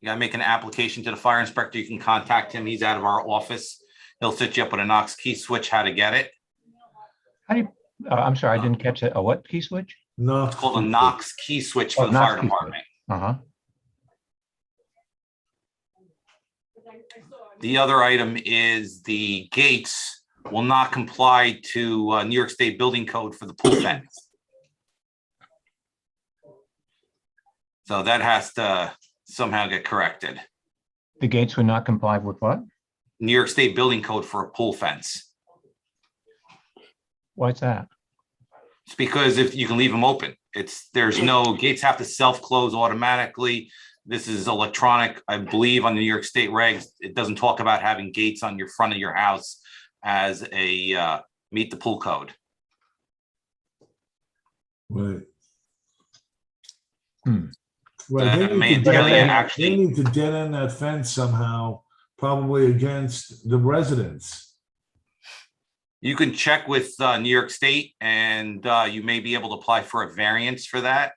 You gotta make an application to the fire inspector. You can contact him. He's out of our office. He'll set you up with a Knox key switch, how to get it. How do you, I'm sorry, I didn't catch it. A what key switch? No. It's called a Knox key switch for the Knox fire key switch. department. Uh-huh. The other item is the gates will not comply to New York State Building Code for the pool fence. So that has to somehow get corrected. The gates would not comply with what? New York State Building Code for a pool fence. What's that? It's because if you can leave them open, there's no gates have to self-close automatically. This is electronic, I believe, on the New York State regs. It doesn't talk about having gates on your front of your house as a meet the pool code. Right. Right, they need to Really, dead end- actually, they need to dead end that fence somehow, probably against the residents. you can check with New York State and you may be able to apply for a variance for that.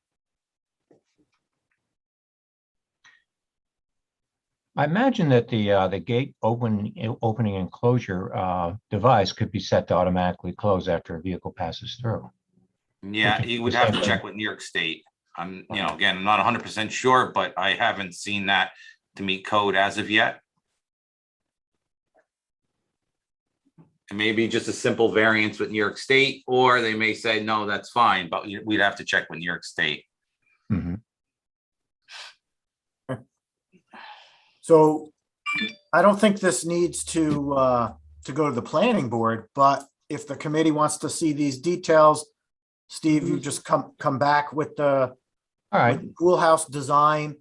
I imagine that the gate opening and closure device could be set to automatically close after a vehicle passes through. Yeah, you would have to check with New York State. Again, I'm not 100% sure, but I haven't seen that to meet code as of yet. It may be just a simple variance with New York State, or they may say, no, that's fine, but we'd have to check with New York State. Mhm. So I don't think this needs to go to the planning board, but if the committee wants to see these details, Steve, you just come back with the All right, with the pool house design.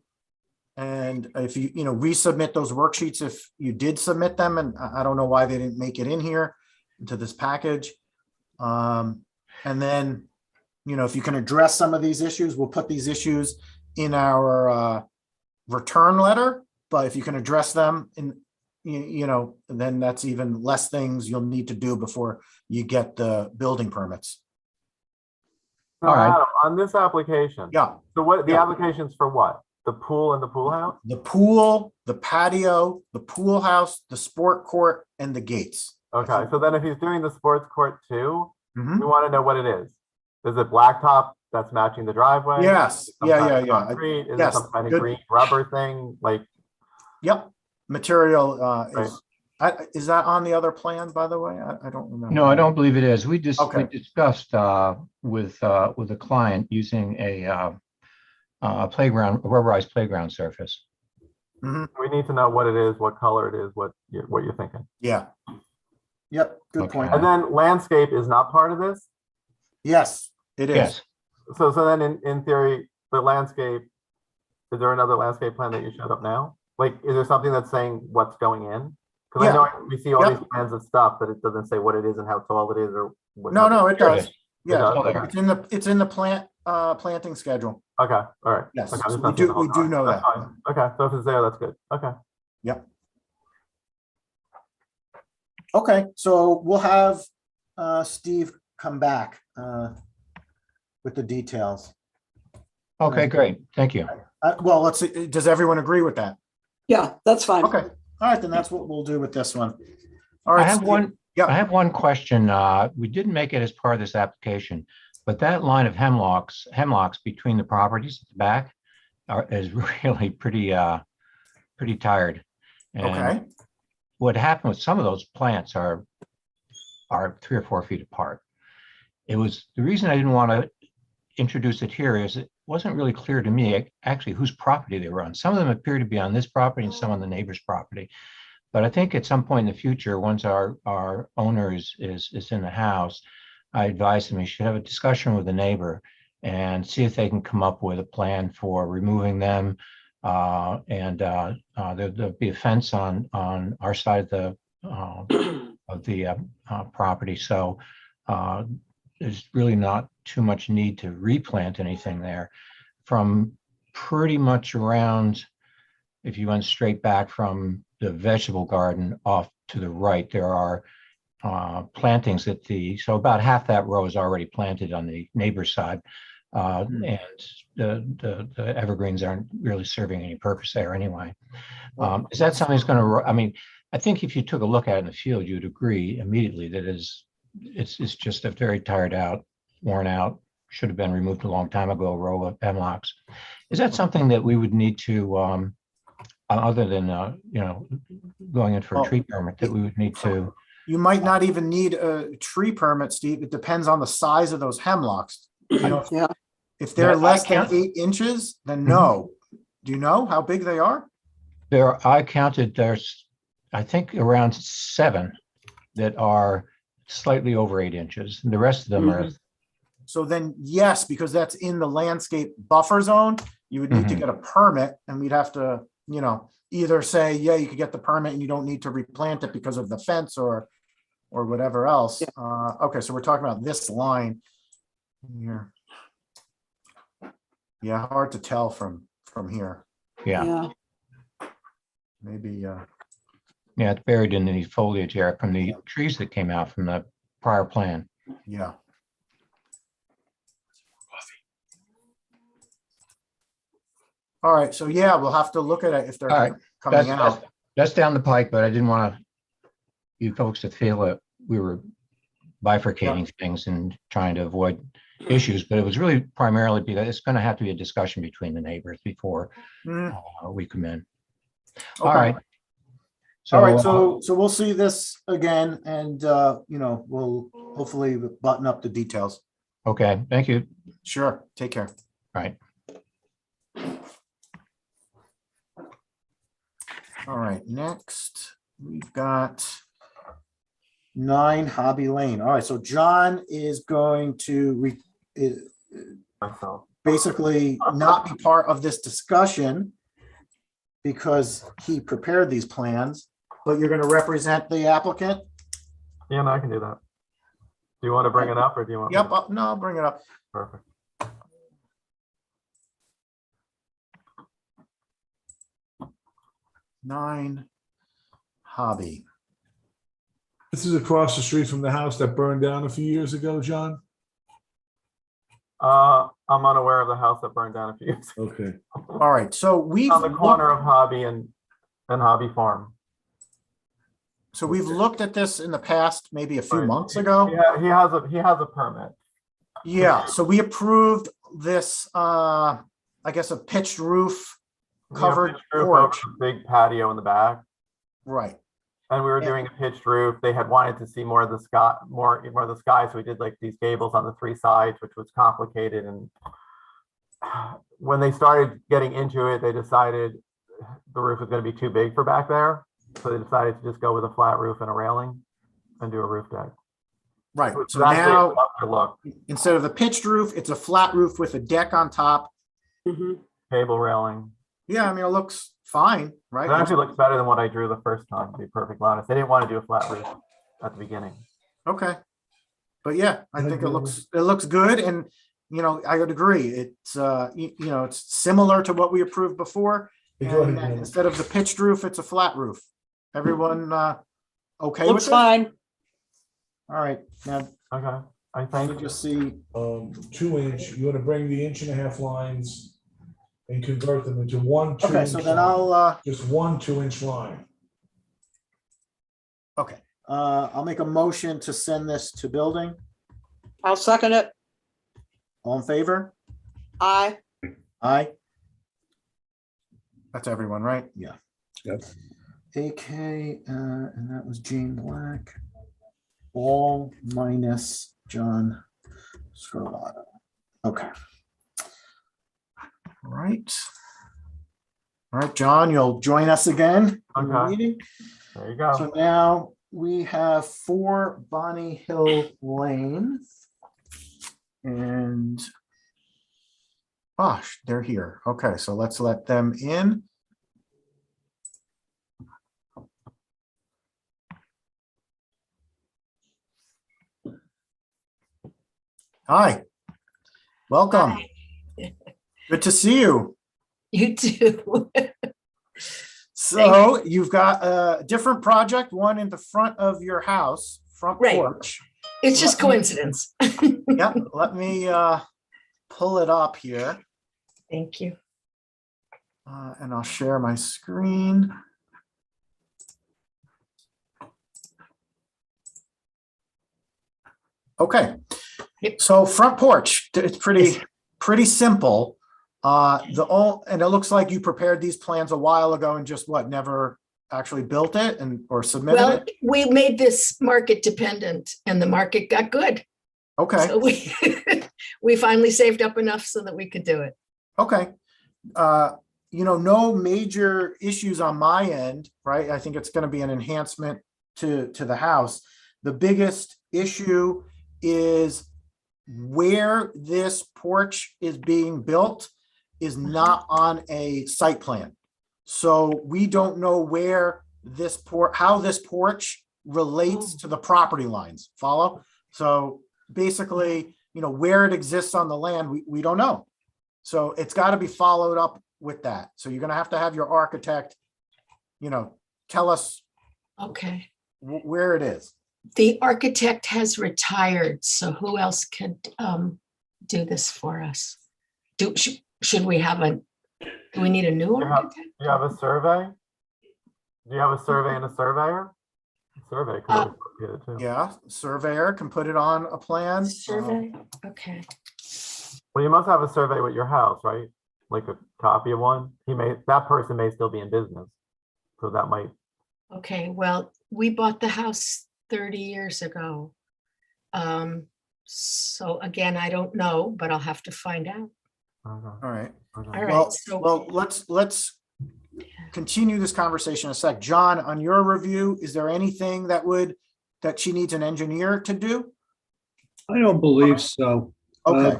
And if you resubmit those worksheets, if you did submit them, and I don't know why they didn't make it in here into this package. And then, if you can address some of these issues, we'll put these issues in our return letter. But if you can address them in, then that's even less things you'll need to do before you get the building permits. So All right. Adam, on this application. Yeah. So what, the Yeah. application's for what? The pool and the pool house? The pool, the patio, the pool house, the sport court, and the gates. Okay, so then if he's doing the sports court too, Mhm. we want to know what it is. Is it blacktop that's matching the driveway? Yes, Some yeah, kind yeah, of yeah. concrete? Is it Yes, some kind of good. green rubber thing? Like, Yep, material Right. is that on the other plan, by the way? I don't remember. no, I don't believe it is. We Okay. discussed with a client using a playground, a rubberized playground surface. we need to know what it is, what color it is, what you're thinking. Yeah. Yep, good Okay. point. And then landscape is not part of this? Yes, it is. Yes, So then in theory, the landscape, is there another landscape plan that you showed up now? Like, is there something that's saying what's going in? Because I know we see all Yep. these plans of stuff, but it doesn't say what it is and how tall it is or what. No, it Here it does. is. Yeah, does? Okay. it's in the planting schedule. Okay, all right. Yes, Okay, I'm just we not seeing the whole do drawing. know That's that. fine. Okay, so if it's there, that's good. Okay. Okay, so we'll have Steve come back with the details. okay, great. Thank you. Well, let's see, does everyone agree with that? Yeah, that's fine. Okay, all right, then that's what we'll do with this one. All I right. have Steve. one, Yeah. I have one question. We didn't make it as part of this application, but that line of hemlocks between the properties at the back is really pretty tired. And Okay, what happened with some of those plants are 3 or 4 feet apart. It was, the reason I didn't want to introduce it here is it wasn't really clear to me actually whose property they were on. Some of them appear to be on this property and some on the neighbor's property. But I think at some point in the future, once our owner is in the house, I advise him he should have a discussion with the neighbor and see if they can come up with a plan for removing them. And there'll be a fence on our side of the property. So there's really not too much need to replant anything there. From pretty much around, if you went straight back from the vegetable garden off to the right, there are plantings so about half that row is already planted on the neighbor's side. And the evergreens aren't really serving any purpose there anyway. Is that something that's going to, I mean, I think if you took a look at it in the field, you'd agree immediately that it's just a very tired out, worn out, should have been removed a long time ago, row of hemlocks. Is that something that we would need to, other than, going in for a tree permit, that we would need to? you might not even need a tree permit, Steve. It depends on the size of those hemlocks. Yeah. If they're Yeah, less I than count- 8 inches, then no. Do you know how big they are? I counted, there's, I think around 7 that are slightly over 8 inches. And the rest of them are, So then, yes, because that's in the landscape buffer zone, you would need to Mhm. get a permit, and we'd have to, either say, yeah, you could get the permit and you don't need to replant it because of the fence or whatever else. Okay, so we're talking about this line here. Yeah, hard to tell from from here. Yeah, Maybe, yeah, it's buried in the foliage there from the trees that came out from the prior plan. yeah. All right, so yeah, we'll have to look at it if they're All right, coming That's, out. that's down the pike, but I didn't want you folks to feel that we were bifurcating things and trying to avoid issues, but it was really primarily because it's going to have to be a discussion between the neighbors before Mm, we come in. All okay. right. All right, So, so we'll see this again and, you know, we'll hopefully button up the details. okay, thank you. Sure, take care. All right. All right, next we've got 9 Hobby Lane. All right, so John is going to Myself. basically not be part of this discussion because he prepared these plans, but you're going to represent the applicant? Yeah, no, I can do that. Do you want to bring it up or do you want? Yep, no, I'll bring it up. Perfect. 9 Hobby. This is across the street from the house that burned down a few years ago, John? I'm unaware of the house that burned down a few years ago. Okay. All right, so we've On the corner of Hobby and Hobby Farm. So we've looked at this in the past, maybe a few Right. months ago. Yeah, he has a permit. Yeah, so we approved this, I guess, a pitched roof Yeah, covered pitched roof over porch. the big patio in the back. Right. And we were Yeah. doing a pitched roof. They had wanted to see more of the sky, more of the sky. So we did like these gables on the 3 sides, which was complicated. And when they started getting into it, they decided the roof was going to be too big for back there. So they decided to just go with a flat roof and a railing and do a roof deck. Right. Which So is actually a now, lovely look, instead of the pitched roof, it's a flat roof with a deck on top. Mhm. cable railing. Yeah, I mean, it looks fine, It right? actually looks better than what I drew the first time, to be perfectly honest. They didn't want to do a flat roof at the beginning. Okay. But yeah, I think it looks good. And, you know, I would agree. It's, you know, it's similar to what we approved before. Hey, go And ahead, Jim. instead of the pitched roof, it's a flat roof. Everyone, okay with Looks it? fine. All right, now, Okay, I let thank me you. just see. 2-inch, you want to bring the 1.5-inch lines and convert them into one Okay, 2-inch so then line. I'll, Just one 2-inch line. okay, I'll make a motion to send this to building. I'll second it. All in favor? Aye. Aye. That's everyone, right? Yeah. Yep. AK, and that was Jane Black. All minus John Scarlato. Okay. All right. All right, John, you'll join us again in the Okay. meeting. There you go. So now we have 4 Bonnie Hill Lane. And gosh, they're here. Okay, so let's let them in. Hi, welcome. Hi. Good to see you. You too. So you've got a different project, one in the front of your house, front Right. porch. It's just Let me- coincidence. Yep, let me pull it up here Thank you. and I'll share my screen. Okay, Yep. so front porch, it's pretty simple. And it looks like you prepared these plans a while ago and just never actually built it or submitted Well, it? we made this market dependent and the market got good. Okay, So we, we finally saved up enough so that we could do it. okay. You know, no major issues on my end, right? I think it's going to be an enhancement to the house. The biggest issue is where this porch is being built is not on a site plan. So we don't know where this how this porch relates to the property lines. Follow? So basically, you know, where it exists on the land, we don't know. So it's got to be followed up with that. So you're gonna have to have your architect, tell us Okay. where it is. The architect has retired, so who else could do this for us? Should we have do we need a new architect? Do you have a survey? Do you have a survey and a surveyor? Survey could always get it too. Yeah, surveyor can put it on a plan. Survey, okay. Well, you must have a survey with your house, right? Like a copy of one. That person may still be in business. So that might, Okay, well, we bought the house 30 years ago. So again, I don't know, but I'll have to find out. All right. All Well, right, so well, let's continue this conversation in a sec. John, on your review, is there anything that she needs an engineer to do? I don't believe so. Okay,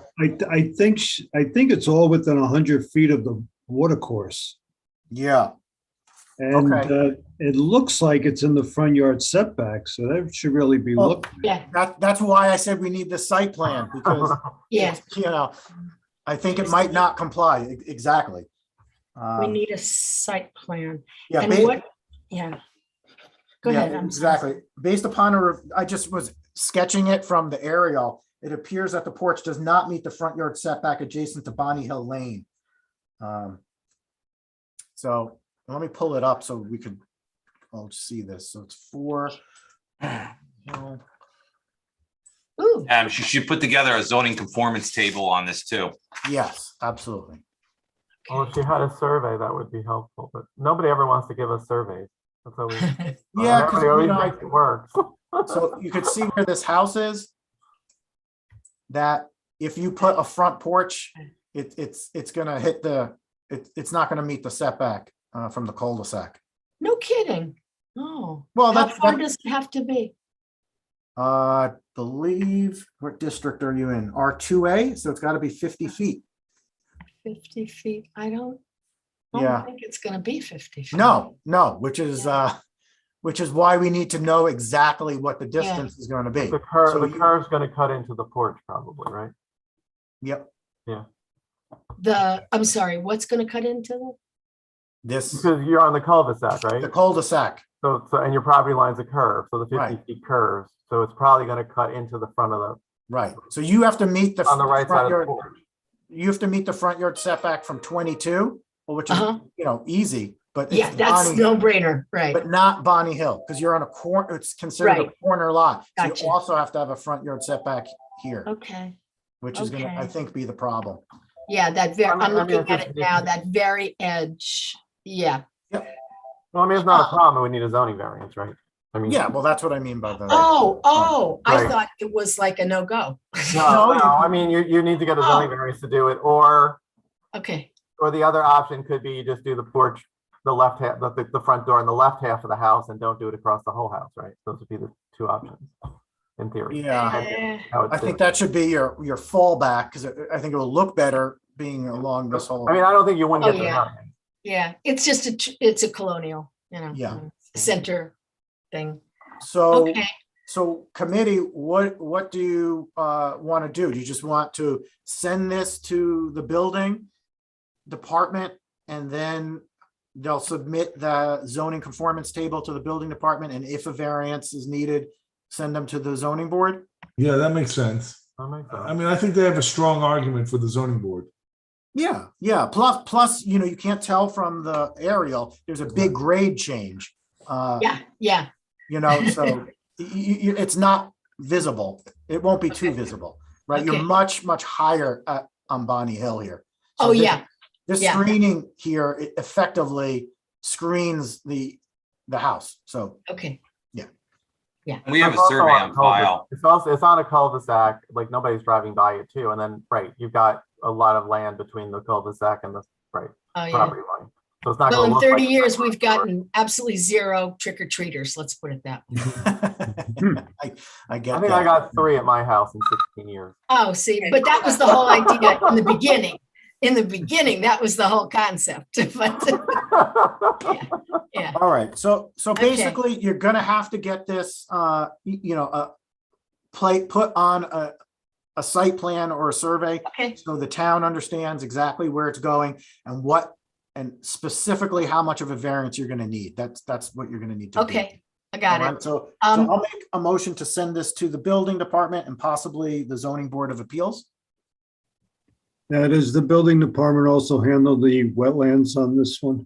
I think it's all within 100 feet of the water course. yeah, And Okay. it looks like it's in the front yard setback, so that should really be Well, looked. yeah, that's why I said we need the site plan, because, yeah, I think it might not comply, exactly. we need a site plan. Yeah, And what, yeah. Go yeah, ahead. I'm sorry. exactly. Based upon I just was sketching it from the aerial. It appears that the porch does not meet the front yard setback adjacent to Bonnie Hill Lane. So let me pull it up so we could all see this. So it's 4. Ooh, She should put together a zoning conformance table on this too. Yes, absolutely. well, if she had a survey, that would be helpful, but nobody ever wants to give us surveys. That's always. Yeah, 'cause, Everybody always makes it work. So you could see where this house is. That if you put a front porch, it's gonna hit it's not gonna meet the setback from the cul-de-sac. no kidding. Oh, Well, how that's, far does it have to be? I believe, what district are you in? R2A, so it's gotta be 50 feet. 50 feet? I don't Yeah. think it's gonna be 50 feet. No, which is why we need to know exactly what the distance is gonna be. The So you- curve's gonna cut into the porch probably, right? Yep, I'm sorry, what's gonna cut into the? this, Because you're on the cul-de-sac, the right? cul-de-sac, So, and your property line's a curve, so the 50 Right. feet curves, so it's probably gonna cut into the front of right. So you have to meet the on the right side front of the yard, porch. you have to meet the front yard setback from 22, which is, Uh-huh. easy, but Yeah, it's that's Bonnie, no brainer, right? but not Bonnie Hill, because you're on a corner, it's considered a Right. corner lot. So Gotcha. you also have to have a front yard setback here, Okay, which is gonna, I okay. think, be the problem. yeah, I mean- I'm I mean, looking it's at just- it now, that very edge, yeah. Well, I mean, it's not a problem, we need a zoning variance, right? I mean. Yeah, well, that's what I mean by the. Oh, I Right. thought it was like a no-go. No, No, I mean, you need to get a zoning Oh. variance to do it, or Okay, the other option could be you just do the porch, the left half, the front door in the left half of the house and don't do it across the whole house, right? Those would be the two options, in theory. Yeah, Eh, How it's I think done. that should be your fallback, because I think it will look better being along this whole. I mean, I don't think you wouldn't Oh, get the yeah. variance. yeah, it's just it's a colonial, Yeah. center thing. So, Okay, so committee, what do you want to do? Do you just want to send this to the building department, and then they'll submit the zoning conformance table to the building department, and if a variance is needed, send them to the zoning board? Yeah, that makes sense. That makes sense. I mean, I think they have a strong argument for the zoning board. Yeah. Plus, you can't tell from the aerial, there's a big grade change. yeah, So it's not visible. It won't be too visible, right? You're Okay. much higher on Bonnie Hill here. So oh, this- yeah, This yeah. screening here effectively screens the house. So, okay. We have a It's also survey on a on cul-de- file. It's on a cul-de-sac, like nobody's driving by it too, and then, right, you've got a lot of land between the cul-de-sac and the, right, Oh, yeah. property line. So it's not Well, gonna in look 30 like. years, we've gotten absolutely zero trick-or-treaters, let's put it that way. I get I think I that. got 3 at my house in 16 years. Oh, see, but that was the whole idea in the beginning. In the beginning, that was the whole concept, but yeah, All right. So Okay. basically you're gonna have to get this, put on a site plan or a survey, okay, so the town understands exactly where it's going and what and specifically how much of a variance you're gonna need. That's what you're gonna need to do. Okay, I got All it. right, so Um, I'll make a motion to send this to the building department and possibly the zoning board of appeals. Now, does the building department also handle the wetlands on this one?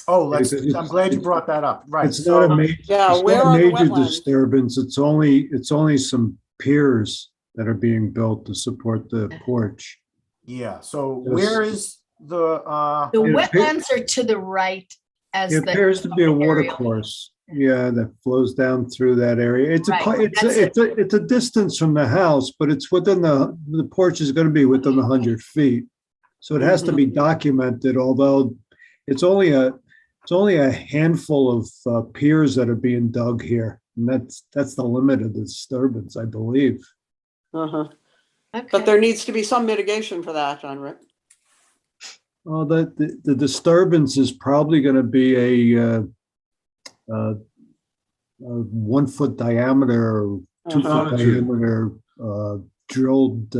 Oh, It's- I'm glad you brought that up. Right. It's not a so- major, Yeah, it's where not a are the major wetlands? disturbance. It's only some piers that are being built to support the porch. Yeah, so Yes. where is the, The It appear- wetlands are to the right as It the. appears to be a water aerial. course, yeah, that flows down through that area. It's Right, that's it's a distance from the house, but it's within the porch is gonna be within 100 feet. So it has to be documented, although it's only a handful of piers that are being dug here. And that's the limit of the disturbance, I believe. Uh-huh. Okay. But there needs to be some mitigation for that, John Rick. Well, the disturbance is probably gonna be a 1 foot diameter, or 2 foot Uh-huh. diameter, drilled,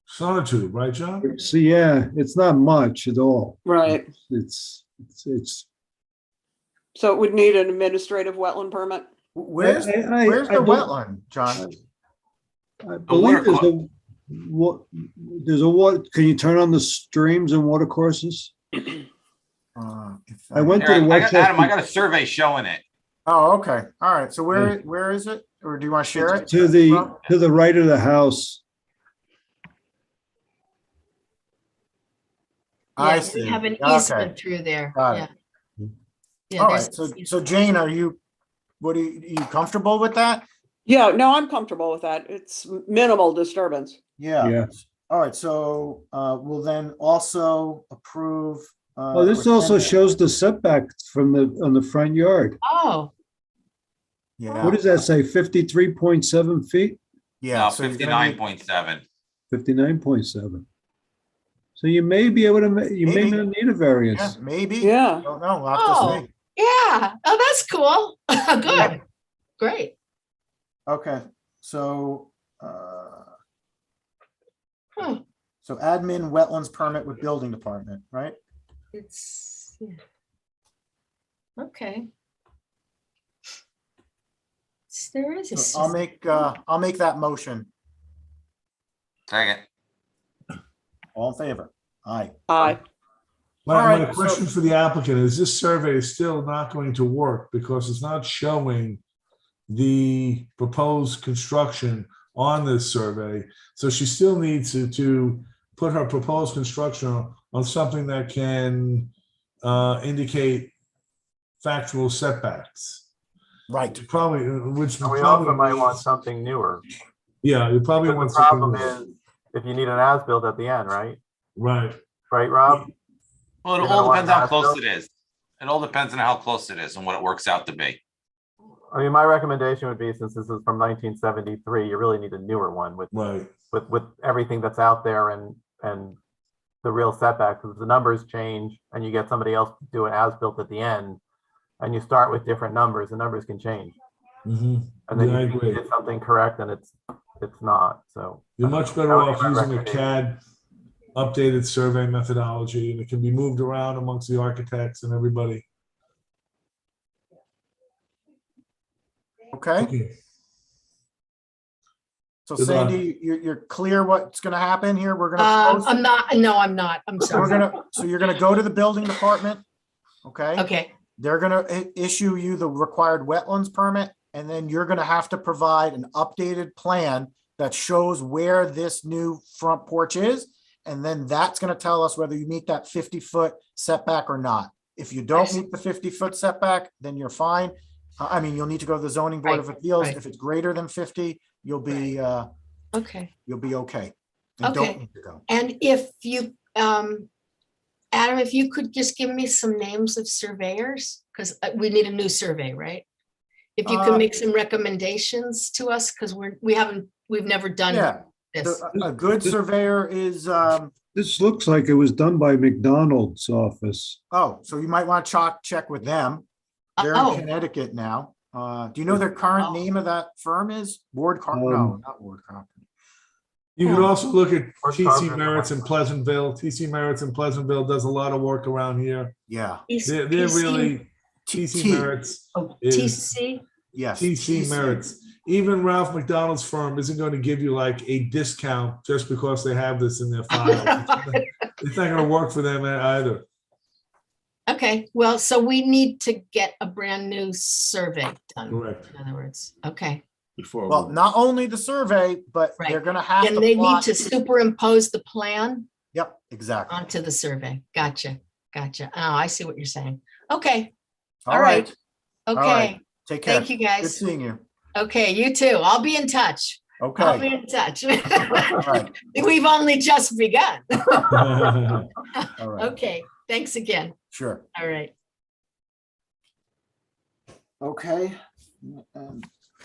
Sonotube, right, John? so yeah, it's not much at all. Right. It's So it would need an administrative wetland permit? where's the don't- wetland, John? I believe water there's a what, can you turn on the streams and water courses? I went to Here, the Adam, I website got a survey showing it. Oh, okay. All right. So where is it? Or do you want to share it? to the right of the house. I Yeah, see. we have an Okay. easement through there. Got Yeah. it. Yeah, All there's right. So, an easement. Jane, are you comfortable with that? Yeah, no, I'm comfortable with that. It's minimal disturbance. Yeah. All right. So, we'll then also approve. Well, this or also send- shows the setback on the front yard. Oh, Yeah. What does that say? 53.7 feet? Yeah. No, So you're gonna need- 59.7. 59.7. So you may be able to, you may Maybe. not need a Yeah, variance. maybe. Yeah. Don't know. We'll have to Oh. see. yeah. Oh, that's cool. Good. Great. Okay. So, Hmm. so admin wetlands permit with building department, right? It's, yeah. Okay. There is a. So I'll make that motion. Second. All in favor? Aye. Aye. My All right, question for the applicant is, this survey is still not going to work because it's not showing the proposed construction on this survey. So she still needs to put her proposed construction on something that can indicate factual setbacks. Right. Probably, which And we probably also might want means- something newer. Yeah, you probably But want the problem something. is, if you need an as-built at the end, right? Right. Right, Rob? Well, it You're gonna all want depends how that close built? it is. It all depends on how close it is and what it works out to be. I mean, my recommendation would be, since this is from 1973, you really need a newer one with Right. with everything that's out there and the real setback, because the numbers change and you get somebody else to do an as-built at the end, and you start with different numbers, the numbers can change. Mhm. And then Yeah, I you agree. did something correct and it's not, so. You're much better That would be off my using a recommendation. CAD updated survey methodology, and it can be moved around amongst the architects and everybody. Okay. Okay. So Good luck. Sandy, you're clear what's gonna happen here? We're gonna. post- I'm not, no, I'm not. I'm So we're sorry. so you're gonna go to the building department. Okay. Okay, They're gonna issue you the required wetlands permit, and then you're gonna have to provide an updated plan that shows where this new front porch is. And then that's gonna tell us whether you meet that 50-foot setback or not. If you don't meet the 50-foot setback, then you're fine. I mean, you'll need to go to the zoning board of appeals. right. If it's greater than 50, you'll be, okay. you'll be okay. And Okay. don't need to go. And if you, Adam, if you could just give me some names of surveyors, because we need a new survey, right? If you Uh, can make some recommendations to us, because we've never done Yeah, this. a good surveyor is, This looks like it was done by McDonald's office. oh, so you might want to check with them. They're in Oh, Connecticut now. Do you know their current Oh. name of that firm is? Ward Carp? No, Um, not Ward Carp. You can Hmm. also look at Or TC Carver. Merritt's in Pleasantville. TC Merritt's in Pleasantville does a lot of work around here. Yeah. They're PC really, TC T, Merritt's Oh, is TC? yes. TC Merritt's. Even Ralph McDonald's firm isn't going to give you like a discount just because they have this in their file. It's not going to work for them either. Okay, well, so we need to get a brand new survey done, Correct. in other words. Okay. Before. Well, not only the survey, but they're Right. gonna have to And they need plot. to superimpose the plan Yep, exactly. onto the survey. Gotcha, gotcha. Oh, I see what you're saying. Okay, All all right. All okay. right. Take care. Thank you, Good guys. seeing you. Okay, you too. I'll be in touch. I'll be Okay. in touch. All right. We've only just begun. All right. Okay, thanks again. Sure. All right. Okay.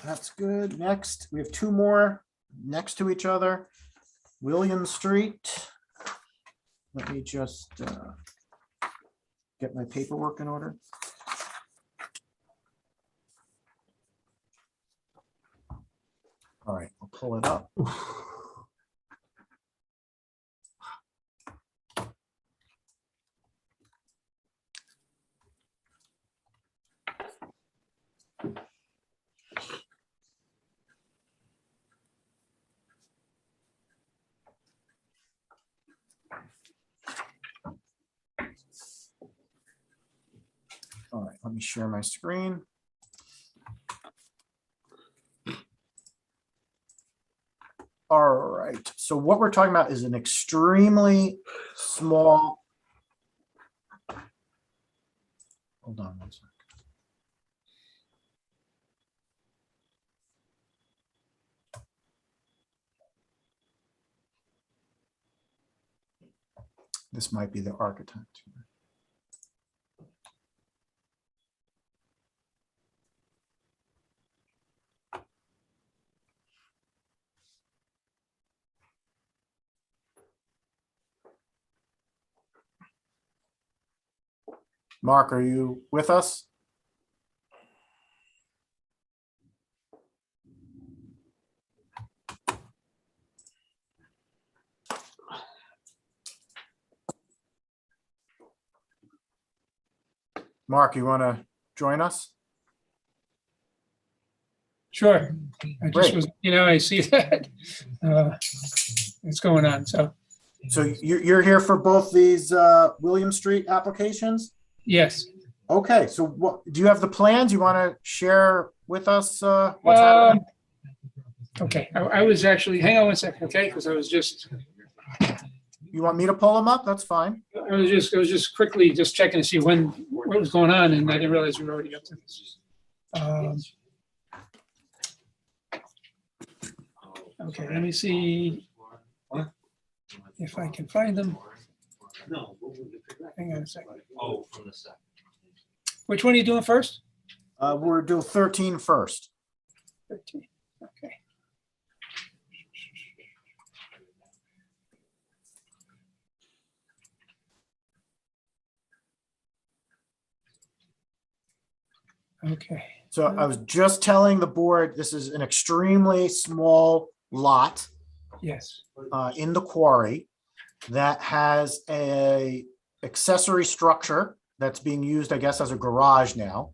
That's good. Next, we have two more next to each other. William Street. Let me just get my paperwork in order. All right, I'll pull it up. All right, let me share my screen. All right, so what we're talking about is an extremely small. Hold on one second. This might be the architect. Mark, are you with us? Mark, you want to join us? Sure. I Great. just was, I see that. It's going on. So, You're here for both these William Street applications? yes. Okay, so what, do you have the plans? You want to share with us what's happening? Okay. I was actually, hang on one second, okay? Because I was just me to pull them up? That's fine. I was just quickly just checking to see what was going on, and I didn't realize we were already up to this. Okay, let me see if I can find them. Hang on a second. Which one are you doing first? We're doing 13 first. 13. Okay. Okay. So I was just telling the board, this is an extremely small lot Yes. in the quarry that has a accessory structure that's being used, I guess, as a garage now.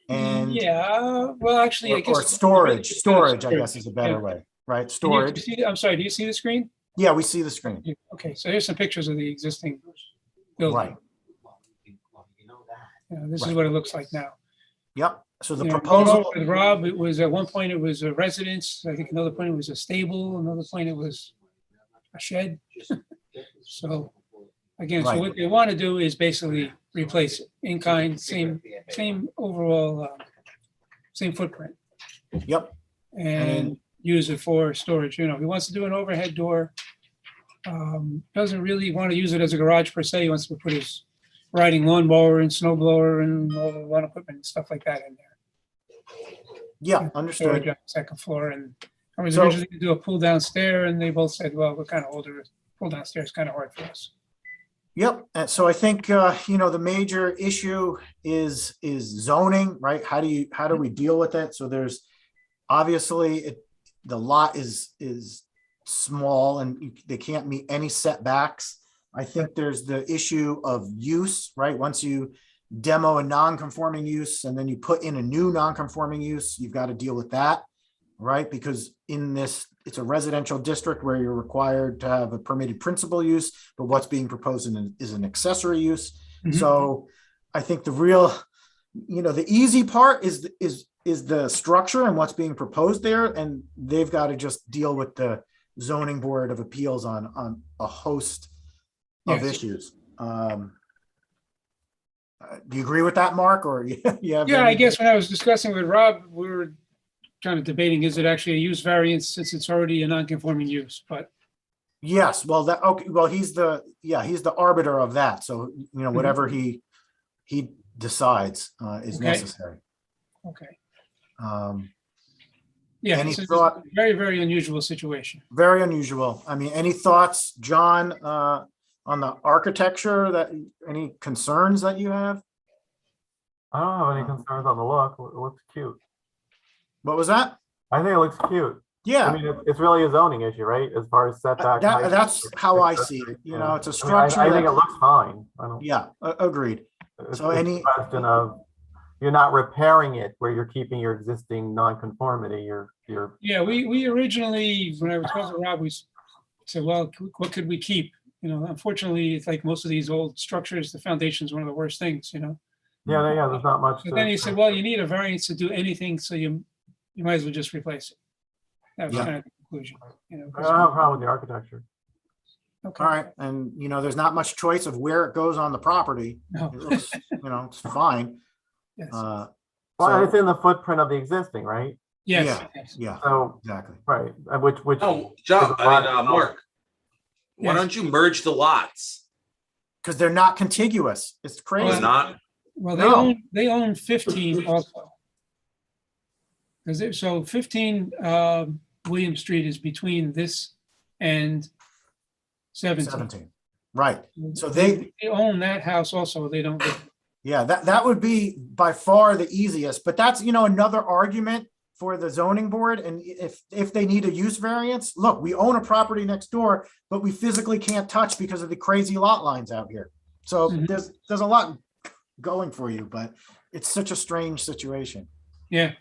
And Yeah, well, actually, I guess. or storage, I guess is a better way, right? Storage. I'm sorry, do you see the screen? Yeah, we see the screen. Okay, so here's some pictures of the existing building. Right. This is Right. what it looks like now. Yep. So the Going proposal, over with Rob, it was, at one point it was a residence. I think another point it was a stable, another point it was a shed. So again, so Right. what they want to do is basically replace it in kind, same overall, same footprint, yep. and use it for storage. He wants to do an overhead door. Doesn't really want to use it as a garage per se. He wants to put his riding lawnmower and snow blower and all the lawn equipment and stuff like that in there. Yeah, Storage understood. on the second floor. And I was So- originally going to do a pull downstairs, and they both said, well, we're kind of older. Pull downstairs is kind of hard for us. Yep. And so I think, the major issue is zoning, right? How do we deal with it? So there's obviously the lot is small and they can't meet any setbacks. I think there's the issue of use, right? Once you demo a non-conforming use and then you put in a new non-conforming use, you've got to deal with that, right? Because in this, it's a residential district where you're required to have a permitted principal use, but what's being proposed is an accessory use. So I think the real, the easy part is the structure and what's being proposed there, and they've got to just deal with the zoning board of appeals on a host of issues. Do you agree with that, Mark, or Yeah, I guess when I was discussing with Rob, we were kind of debating, is it actually a use variance since it's already a non-conforming use, but. Yes, well, he's the arbiter of that. So, whatever he decides is necessary. Okay. Yeah. It's a very, very unusual situation. Very unusual. I mean, any thoughts, John, on the architecture, any concerns that you have? I don't have any concerns on the look. It looks cute. What was that? I think it looks cute. Yeah. I mean, it's really a zoning issue, right? As far as setback. height, That's how I see it. It's a structure. I think it looks fine. Yeah, agreed. So it's any a question of, you're not repairing it where you're keeping your existing non-conformity. You're. Yeah, we originally, when I was talking to Rob, we said, well, what could we keep? Unfortunately, it's like most of these old structures, the foundation is one of the worst things, Yeah, there's not much. But then he said, well, you need a variance to do anything, so you might as well just replace it. That was kind of the conclusion. I don't have a problem with the architecture. Okay. All right, and there's not much choice of where it goes on the property. No. It looks, it's fine. Yes. Well, So- it's in the footprint of the existing, right? Yes. Yeah, Yes. yeah, So, exactly. right, which. Oh, John, Mark, why Yes. don't you merge the lots? Because they're not contiguous. It's Or crazy. not? Well, No. they own 15 also. So 15 William Street is between this and 17. 17, right. So They own that house also, they don't. Yeah, that would be by far the easiest, but that's, another argument for the zoning board. And if they need a use variance, look, we own a property next door, but we physically can't touch because of the crazy lot lines out here. So there's a lot going for you, but it's such a strange situation. Yeah.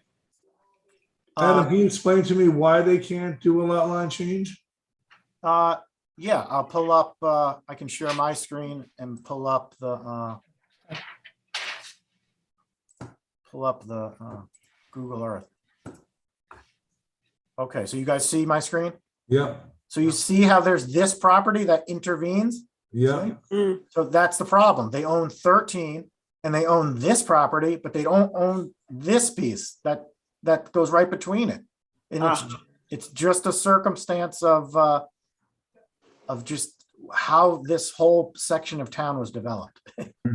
Adam, can you explain to me why they can't do a lot line change? Yeah, I'll pull up, I can share my screen and pull up the Google Earth. Okay, so you guys see my screen? Yeah, So you see how there's this property that intervenes? yeah. So that's the problem. They own 13 and they own this property, but they don't own this piece that goes right between it. And it's just a circumstance of just how this whole section of town was developed.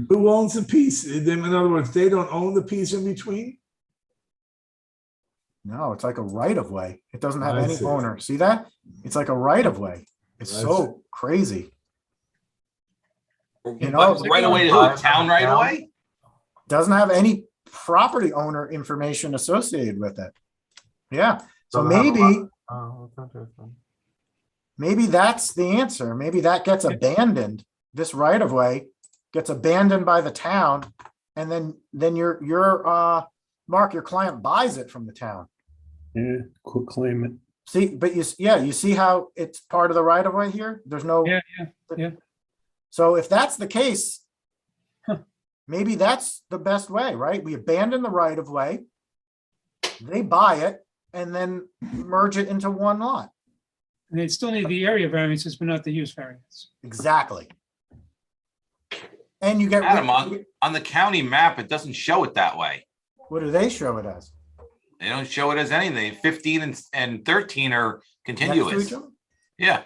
Who owns the piece? In other words, they don't own the piece in between? No, it's like a right of way. It doesn't have I any see. owner. See that? It's like a right of way. It's I so crazy. Right away to who? Town right away? Doesn't have any property owner information associated with it. Yeah, so Doesn't have a maybe, Oh, that's interesting. maybe that's the answer. Maybe that gets abandoned. This right of way gets abandoned by the town. And then your Mark, your client buys it from the town. Yeah, quit claim it. See, but you see how it's part of the right of way here? There's no. Yeah. So if that's the case, maybe that's the best way, right? We abandon the right of way. They buy it and then merge it into one lot. And they still need the area variances, but not the use variance. Exactly. And you get. Adam, on the county map, it doesn't show it that way. What do they show it as? They don't show it as anything. 15 and 13 are Next to continuous. each other? Yeah.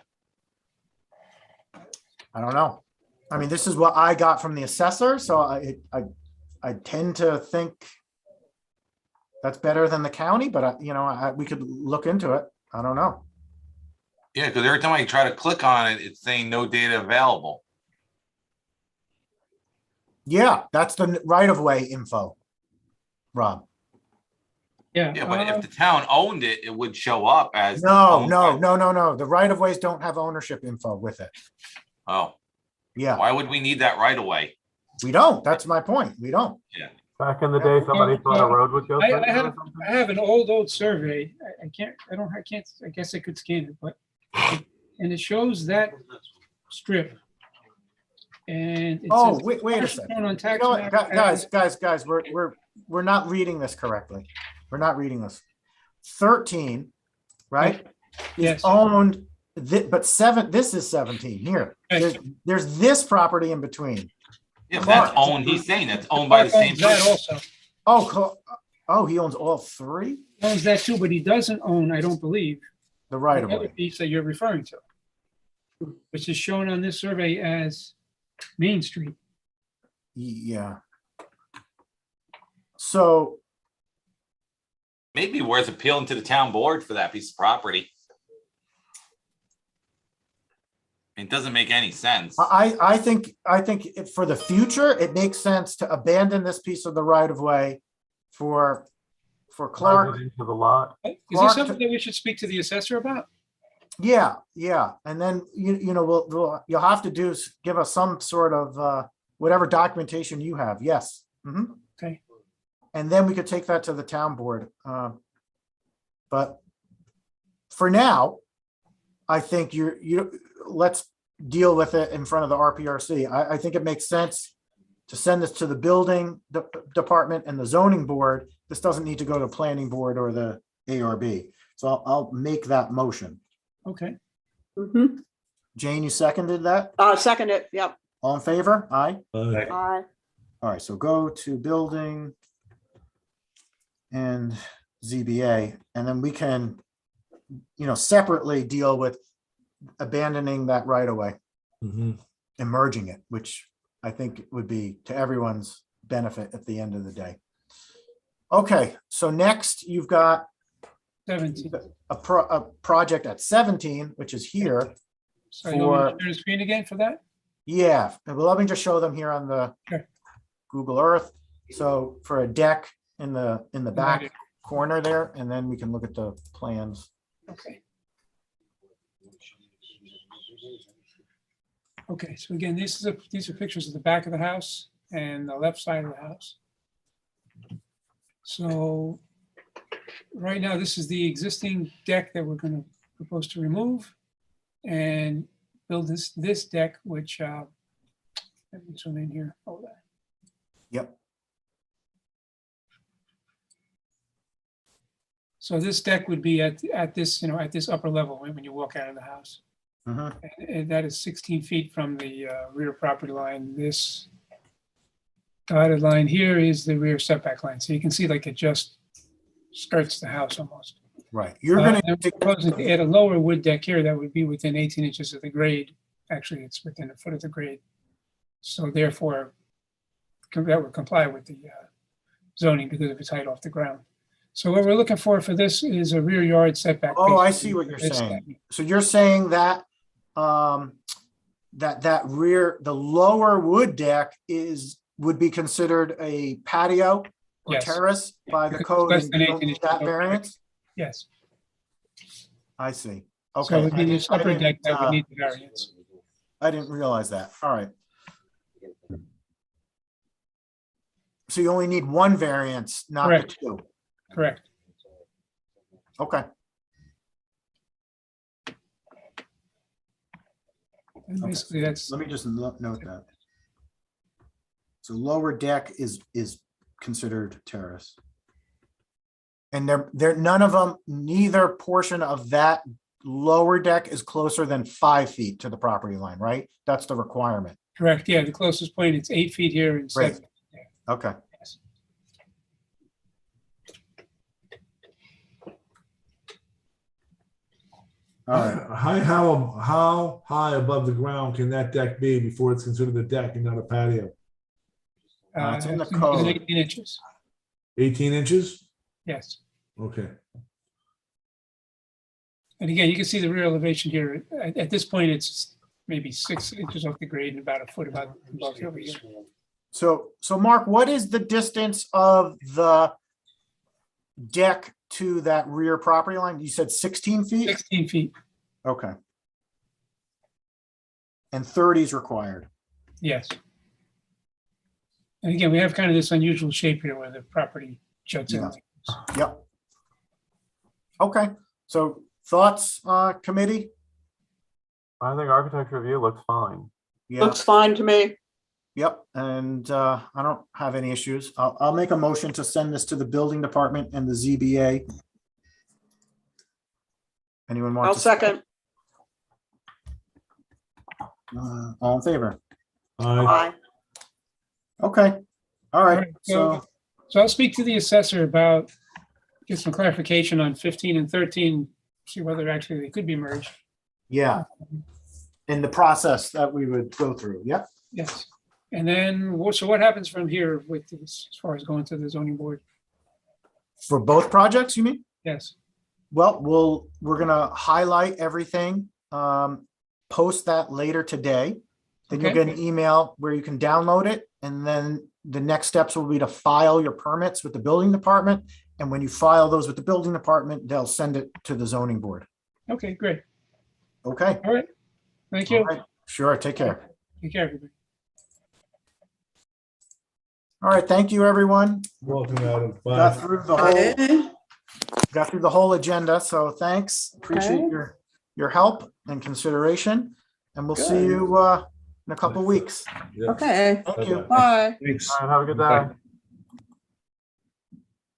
I don't know. I mean, this is what I got from the assessor, so I tend to think that's better than the county, but we could look into it. I don't know. Yeah, because every time I try to click on it, it's saying no data available. Yeah, that's the right of way info. Rob. Yeah. Yeah, but if the town owned it, it would show up as. No, owned by- no. The right of ways don't have ownership info with it. Oh, Yeah, why would we need that right away? we don't. That's my point. We don't. Back in the day, somebody thought a road would go through. I there or have, something? I have an old survey. I can't, I guess I could scan it, but, and it shows that strip. And it Oh, says wait a parcel second. shown on You tax know what, map guys, we're not reading this correctly. We're not reading this. 13, right? Yes. Is owned, but this is 17 here. Yes. There's this property in between. Yeah, but that's owned, he's saying that's owned by the Clark same owns that person. also. Oh, he owns all three? He owns that too, but he doesn't own, I don't believe, The right the of other way. piece that you're referring to, which is shown on this survey as Main Street. Yeah. So, Maybe worth appealing to the town board for that piece of property. It doesn't make any sense. I think for the future, it makes sense to abandon this piece of the right of way for Merge Clark. it into the lot. Is Clark- this something that we should speak to the assessor about? Yeah. And then, you know, you'll have to give us some sort of, whatever documentation you have. Yes. Mhm. Okay. And then we could take that to the town board. But for now, I think let's deal with it in front of the RPRC. I think it makes sense to send this to the building department and the zoning board. This doesn't need to go to planning board or the ARB. So I'll make that motion. Okay. Mhm. Jane, you seconded that? Second it, yep. All in favor? Aye. Aye. All right, so go to building and ZBA, and then we can, separately deal with abandoning that right away Mhm. and merging it, which I think would be to everyone's benefit at the end of the day. Okay, so next you've got 17. a project at 17, which is here. So you want me For- to share the screen again for that? Yeah, well, let me just show them here on the Sure. Google Earth. So for a deck in the Right. back corner there, and then we can look at the plans. Okay. Okay, so again, these are pictures of the back of the house and the left side of the house. So right now, this is the existing deck that we're going to propose to remove and build this deck, which let me zoom in here. Hold on. Yep. So this deck would be at this, at this upper level when you walk out of the house. Mhm. And that is 16 feet from the rear property line. This dotted line here is the rear setback line. So you can see like it just skirts the house almost. Right. You're gonna, I'm proposing to add a lower wood deck here that would be within 18 inches of the grade. Actually, it's within a foot of the grade. So therefore, that would comply with the zoning because of its height off the ground. So what we're looking for this is a rear yard setback. oh, I basically. see what you're It's saying. So you're saying that that rear, the lower wood deck would be considered a patio or Yes. terrace by the Because it's code, less and than you don't 18 need inches. that variance? Yes. I see. So Okay. it would be this I upper deck didn't, that would need the variance. I didn't realize that. All right. So you only need one variance, not the Correct. two. Correct. Okay. And Okay. basically that's, Let me just note that. So lower deck is considered terrace. And they're none of them, neither portion of that lower deck is closer than 5 feet to the property line, right? That's the requirement. correct. Yeah, the closest point, it's 8 feet here and Right. 7. Okay. Yes. All right. How high above the ground can that deck be before it's considered a deck and not a patio? It's in the It's code. 18 inches. 18 inches? Yes. Okay. And again, you can see the rear elevation here. At this point, it's maybe 6 inches off the grade and about a foot above over here. So Mark, what is the distance of the deck to that rear property line? You said 16 feet? 16 feet, Okay. And 30 is required. yes. And again, we have kind of this unusual shape here where the property juts in. Yeah. Yep. Okay, so thoughts, committee? I think architecture review looks fine. Yeah, Looks fine to me. yep, and I don't have any issues. I'll make a motion to send this to the building department and the ZBA. Anyone want I'll to? second. All in favor? Aye. Okay, all right, Alright, so, So I'll speak to the assessor about, get some clarification on 15 and 13, see whether actually they could be merged. yeah. In the process that we would go through, yep. Yes. And then, so what happens from here with this, as far as going to the zoning board? For both projects, you mean? Yes. Well, we're gonna highlight everything, post that later today. Then you'll Okay. get an email where you can download it, and then the next steps will be to file your permits with the building department. And when you file those with the building department, they'll send it to the zoning board. Okay, great. Okay? All right. Thank All you. right. Sure, take care. Take care, everybody. All right, thank you, everyone. Welcome, Adam. Got Bye. through the whole agenda, so thanks. Appreciate Okay. your help and consideration. And we'll see Good. you in a couple weeks. Yeah. Okay, Thank you. bye. Thanks. All right, have a good day.